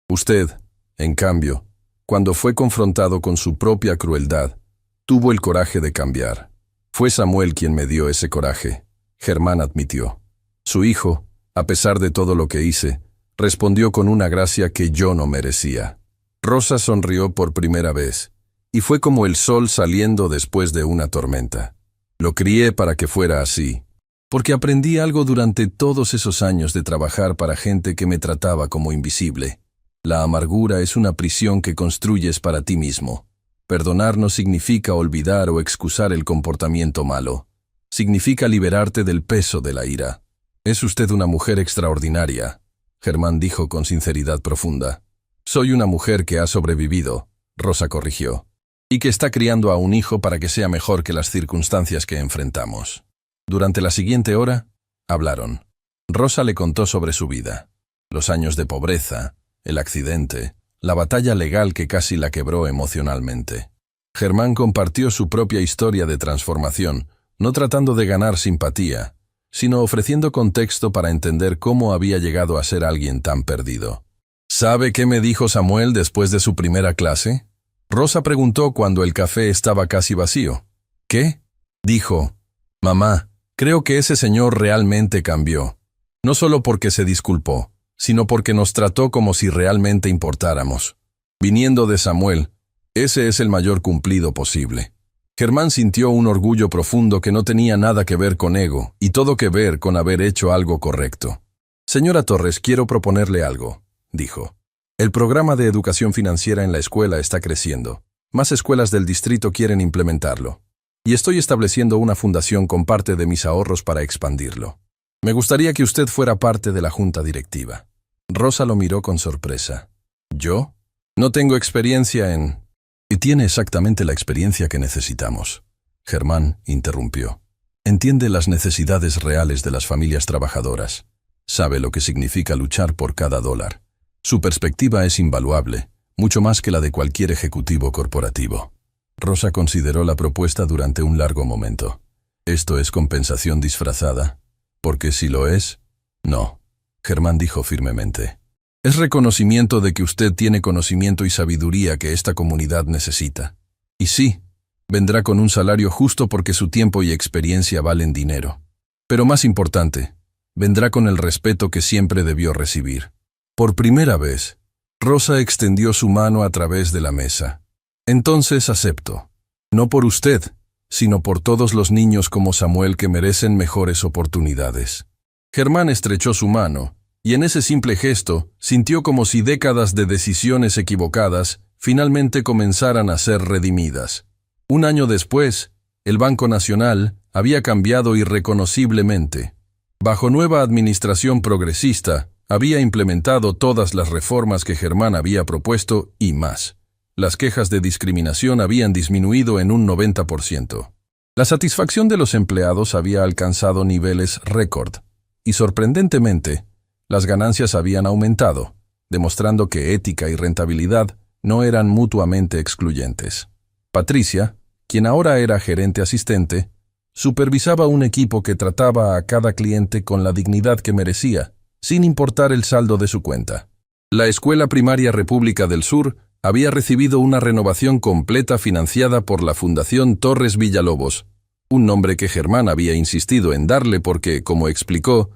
Usted, en cambio, cuando fue confrontado con su propia crueldad, tuvo el coraje de cambiar. Fue Samuel quien me dio ese coraje, Germán admitió. Su hijo, a pesar de todo lo que hice, respondió con una gracia que yo no merecía. Rosa sonrió por primera vez, y fue como el sol saliendo después de una tormenta. Lo crié para que fuera así, porque aprendí algo durante todos esos años de trabajar para gente que me trataba como invisible. La amargura es una prisión que construyes para ti mismo. Perdonar no significa olvidar o excusar el comportamiento malo. Significa liberarte del peso de la ira. Es usted una mujer extraordinaria, Germán dijo con sinceridad profunda. Soy una mujer que ha sobrevivido, Rosa corrigió, y que está criando a un hijo para que sea mejor que las circunstancias que enfrentamos. Durante la siguiente hora, hablaron. Rosa le contó sobre su vida, los años de pobreza, el accidente, la batalla legal que casi la quebró emocionalmente. Germán compartió su propia historia de transformación, no tratando de ganar simpatía, sino ofreciendo contexto para entender cómo había llegado a ser alguien tan perdido. ¿Sabe qué me dijo Samuel después de su primera clase? Rosa preguntó cuando el café estaba casi vacío. ¿Qué? Dijo, mamá, creo que ese señor realmente cambió. No solo porque se disculpó, sino porque nos trató como si realmente importáramos. Viniendo de Samuel, ese es el mayor cumplido posible. Germán sintió un orgullo profundo que no tenía nada que ver con ego y todo que ver con haber hecho algo correcto. Señora Torres, quiero proponerle algo, dijo. El programa de educación financiera en la escuela está creciendo. Más escuelas del distrito quieren implementarlo. Y estoy estableciendo una fundación con parte de mis ahorros para expandirlo. Me gustaría que usted fuera parte de la junta directiva. Rosa lo miró con sorpresa. ¿Yo? No tengo experiencia en... Y tiene exactamente la experiencia que necesitamos. Germán interrumpió. Entiende las necesidades reales de las familias trabajadoras. Sabe lo que significa luchar por cada dólar. Su perspectiva es invaluable, mucho más que la de cualquier ejecutivo corporativo. Rosa consideró la propuesta durante un largo momento. ¿Esto es compensación disfrazada? Porque si lo es, no. Germán dijo firmemente. Es reconocimiento de que usted tiene conocimiento y sabiduría que esta comunidad necesita. Y sí, vendrá con un salario justo porque su tiempo y experiencia valen dinero. Pero más importante, vendrá con el respeto que siempre debió recibir. Por primera vez, Rosa extendió su mano a través de la mesa. Entonces acepto. No por usted, sino por todos los niños como Samuel que merecen mejores oportunidades. Germán estrechó su mano, y en ese simple gesto sintió como si décadas de decisiones equivocadas finalmente comenzaran a ser redimidas. Un año después, el Banco Nacional había cambiado irreconociblemente. Bajo nueva administración progresista, había implementado todas las reformas que Germán había propuesto y más. Las quejas de discriminación habían disminuido en un 90%. La satisfacción de los empleados había alcanzado niveles récord, y sorprendentemente, las ganancias habían aumentado, demostrando que ética y rentabilidad no eran mutuamente excluyentes. Patricia, quien ahora era gerente asistente, supervisaba un equipo que trataba a cada cliente con la dignidad que merecía, sin importar el saldo de su cuenta. La Escuela Primaria República del Sur había recibido una renovación completa financiada por la Fundación Torres Villalobos, un nombre que Germán había insistido en darle porque, como explicó,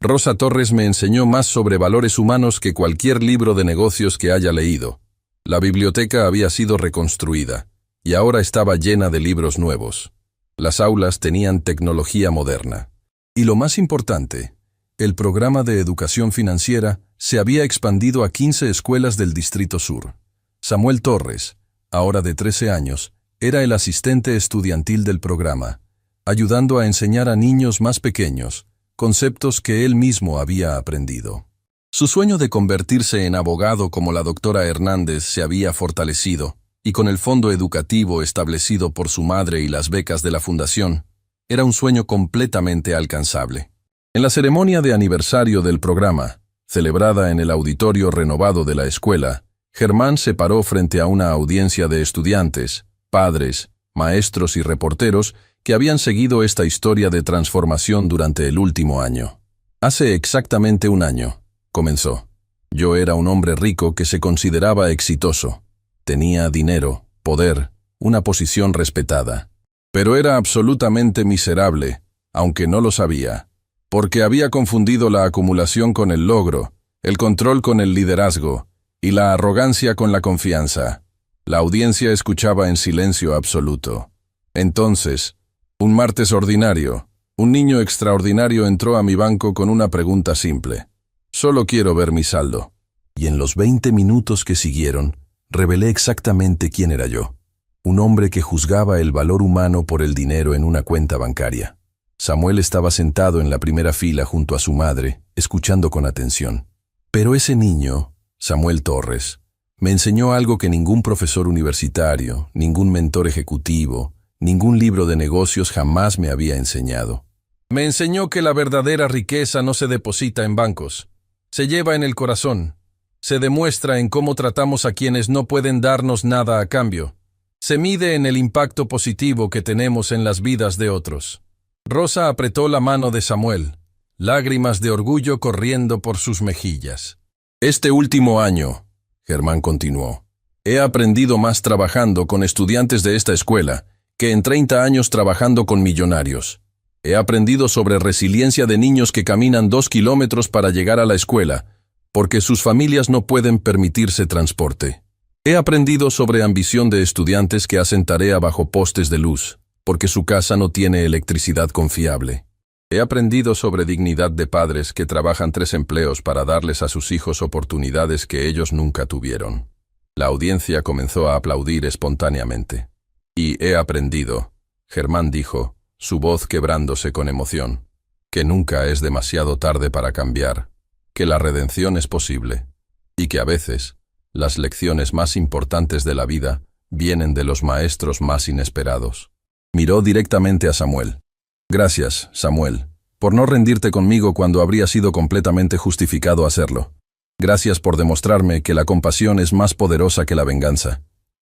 Rosa Torres me enseñó más sobre valores humanos que cualquier libro de negocios que haya leído. La biblioteca había sido reconstruida, y ahora estaba llena de libros nuevos. Las aulas tenían tecnología moderna. Y lo más importante, el programa de educación financiera se había expandido a 15 escuelas del Distrito Sur. Samuel Torres, ahora de 13 años, era el asistente estudiantil del programa, ayudando a enseñar a niños más pequeños conceptos que él mismo había aprendido. Su sueño de convertirse en abogado como la doctora Hernández se había fortalecido, y con el fondo educativo establecido por su madre y las becas de la fundación, era un sueño completamente alcanzable. En la ceremonia de aniversario del programa, celebrada en el auditorio renovado de la escuela, Germán se paró frente a una audiencia de estudiantes, padres, maestros y reporteros que habían seguido esta historia de transformación durante el último año. Hace exactamente un año, comenzó. Yo era un hombre rico que se consideraba exitoso. Tenía dinero, poder, una posición respetada. Pero era absolutamente miserable, aunque no lo sabía, porque había confundido la acumulación con el logro, el control con el liderazgo, y la arrogancia con la confianza. La audiencia escuchaba en silencio absoluto. Entonces, un martes ordinario, un niño extraordinario entró a mi banco con una pregunta simple. Solo quiero ver mi saldo. Y en los 20 minutos que siguieron, revelé exactamente quién era yo. Un hombre que juzgaba el valor humano por el dinero en una cuenta bancaria. Samuel estaba sentado en la primera fila junto a su madre, escuchando con atención. Pero ese niño, Samuel Torres, me enseñó algo que ningún profesor universitario, ningún mentor ejecutivo, ningún libro de negocios jamás me había enseñado. Me enseñó que la verdadera riqueza no se deposita en bancos, se lleva en el corazón, se demuestra en cómo tratamos a quienes no pueden darnos nada a cambio, se mide en el impacto positivo que tenemos en las vidas de otros. Rosa apretó la mano de Samuel, lágrimas de orgullo corriendo por sus mejillas. Este último año, Germán continuó, he aprendido más trabajando con estudiantes de esta escuela que en 30 años trabajando con millonarios. He aprendido sobre resiliencia de niños que caminan 2 kilómetros para llegar a la escuela, porque sus familias no pueden permitirse transporte. He aprendido sobre ambición de estudiantes que hacen tarea bajo postes de luz, porque su casa no tiene electricidad confiable. He aprendido sobre dignidad de padres que trabajan 3 empleos para darles a sus hijos oportunidades que ellos nunca tuvieron. La audiencia comenzó a aplaudir espontáneamente. Y he aprendido, Germán dijo, su voz quebrándose con emoción, que nunca es demasiado tarde para cambiar, que la redención es posible, y que a veces las lecciones más importantes de la vida vienen de los maestros más inesperados. Miró directamente a Samuel. Gracias, Samuel, por no rendirte conmigo cuando habría sido completamente justificado hacerlo. Gracias por demostrarme que la compasión es más poderosa que la venganza.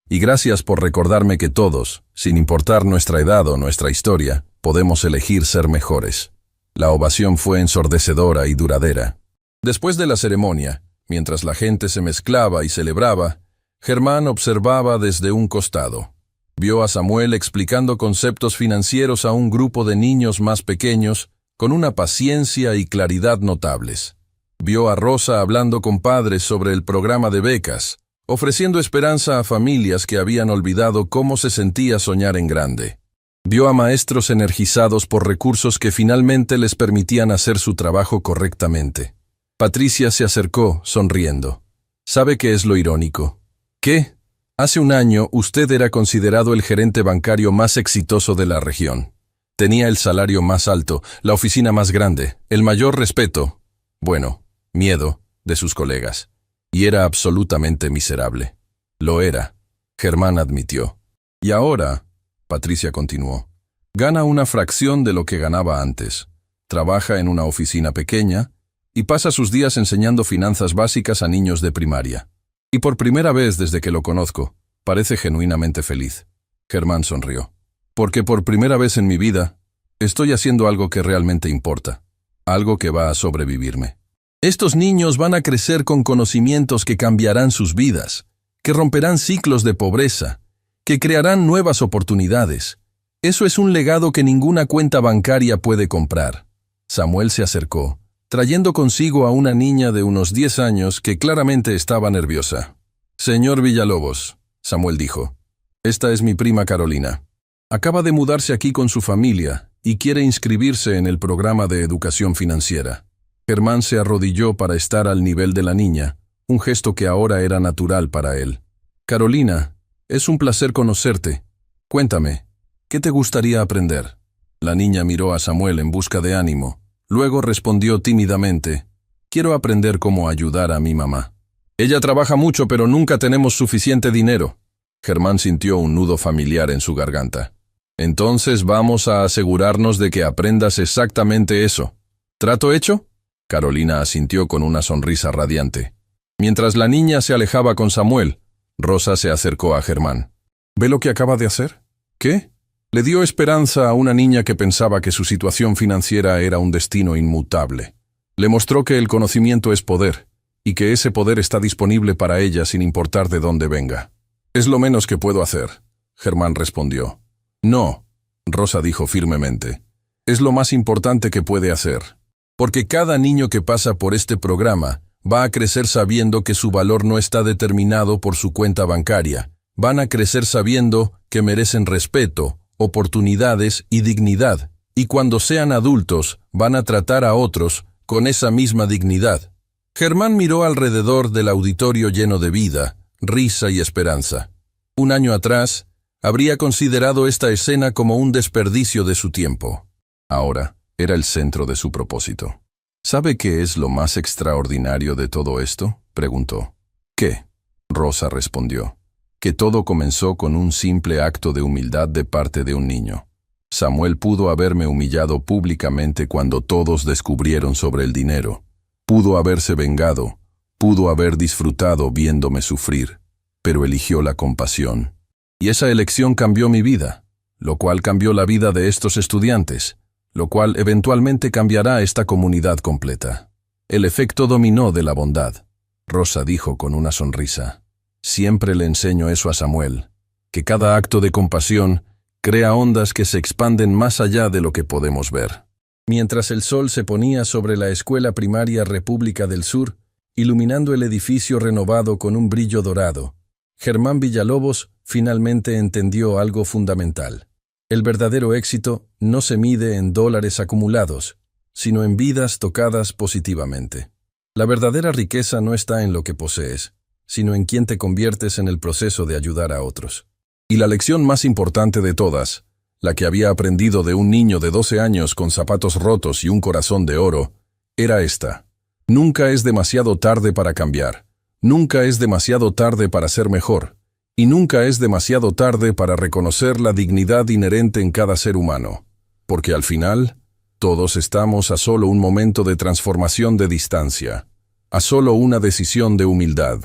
Y gracias por recordarme que todos, sin importar nuestra edad o nuestra historia, podemos elegir ser mejores. La ovación fue ensordecedora y duradera. Después de la ceremonia, mientras la gente se mezclaba y celebraba, Germán observaba desde un costado. Vio a Samuel explicando conceptos financieros a un grupo de niños más pequeños con una paciencia y claridad notables. Vio a Rosa hablando con padres sobre el programa de becas, ofreciendo esperanza a familias que habían olvidado cómo se sentía soñar en grande. Vio a maestros energizados por recursos que finalmente les permitían hacer su trabajo correctamente. Patricia se acercó, sonriendo. ¿Sabe qué es lo irónico? ¿Qué? Hace un año usted era considerado el gerente bancario más exitoso de la región. Tenía el salario más alto, la oficina más grande, el mayor respeto, bueno, miedo, de sus colegas. Y era absolutamente miserable. Lo era, Germán admitió. Y ahora, Patricia continuó, gana una fracción de lo que ganaba antes. Trabaja en una oficina pequeña y pasa sus días enseñando finanzas básicas a niños de primaria. Y por primera vez desde que lo conozco, parece genuinamente feliz. Germán sonrió. Porque por primera vez en mi vida, estoy haciendo algo que realmente importa. Algo que va a sobrevivirme. Estos niños van a crecer con conocimientos que cambiarán sus vidas, que romperán ciclos de pobreza, que crearán nuevas oportunidades. Eso es un legado que ninguna cuenta bancaria puede comprar. Samuel se acercó, trayendo consigo a una niña de unos 10 años que claramente estaba nerviosa. Señor Villalobos, Samuel dijo, esta es mi prima Carolina. Acaba de mudarse aquí con su familia y quiere inscribirse en el programa de educación financiera. Germán se arrodilló para estar al nivel de la niña, un gesto que ahora era natural para él. Carolina, es un placer conocerte. Cuéntame, ¿qué te gustaría aprender? La niña miró a Samuel en busca de ánimo. Luego respondió tímidamente, quiero aprender cómo ayudar a mi mamá. Ella trabaja mucho, pero nunca tenemos suficiente dinero. Germán sintió un nudo familiar en su garganta. Entonces vamos a asegurarnos de que aprendas exactamente eso. ¿Trato hecho? Carolina asintió con una sonrisa radiante. Mientras la niña se alejaba con Samuel, Rosa se acercó a Germán. ¿Ve lo que acaba de hacer? ¿Qué? Le dio esperanza a una niña que pensaba que su situación financiera era un destino inmutable. Le mostró que el conocimiento es poder, y que ese poder está disponible para ella sin importar de dónde venga. Es lo menos que puedo hacer, Germán respondió. No, Rosa dijo firmemente. Es lo más importante que puede hacer. Porque cada niño que pasa por este programa va a crecer sabiendo que su valor no está determinado por su cuenta bancaria. Van a crecer sabiendo que merecen respeto, oportunidades y dignidad. Y cuando sean adultos, van a tratar a otros con esa misma dignidad. Germán miró alrededor del auditorio lleno de vida, risa y esperanza. Un año atrás, habría considerado esta escena como un desperdicio de su tiempo. Ahora, era el centro de su propósito. ¿Sabe qué es lo más extraordinario de todo esto?, preguntó. ¿Qué? Rosa respondió. Que todo comenzó con un simple acto de humildad de parte de un niño. Samuel pudo haberme humillado públicamente cuando todos descubrieron sobre el dinero. Pudo haberse vengado, pudo haber disfrutado viéndome sufrir, pero eligió la compasión. Y esa elección cambió mi vida, lo cual cambió la vida de estos estudiantes, lo cual eventualmente cambiará esta comunidad completa. El efecto dominó de la bondad, Rosa dijo con una sonrisa. Siempre le enseño eso a Samuel, que cada acto de compasión crea ondas que se expanden más allá de lo que podemos ver. Mientras el sol se ponía sobre la Escuela Primaria República del Sur, iluminando el edificio renovado con un brillo dorado, Germán Villalobos finalmente entendió algo fundamental. El verdadero éxito no se mide en dólares acumulados, sino en vidas tocadas positivamente. La verdadera riqueza no está en lo que posees, sino en quién te conviertes en el proceso de ayudar a otros. Y la lección más importante de todas, la que había aprendido de un niño de 12 años con zapatos rotos y un corazón de oro, era esta. Nunca es demasiado tarde para cambiar, nunca es demasiado tarde para ser mejor, y nunca es demasiado tarde para reconocer la dignidad inherente en cada ser humano, porque al final, todos estamos a solo un momento de transformación de distancia, a solo una decisión de humildad,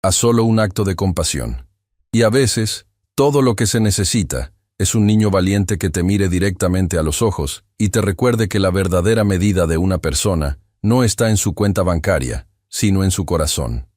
a solo un acto de compasión. Y a veces, todo lo que se necesita es un niño valiente que te mire directamente a los ojos y te recuerde que la verdadera medida de una persona no está en su cuenta bancaria, sino en su corazón.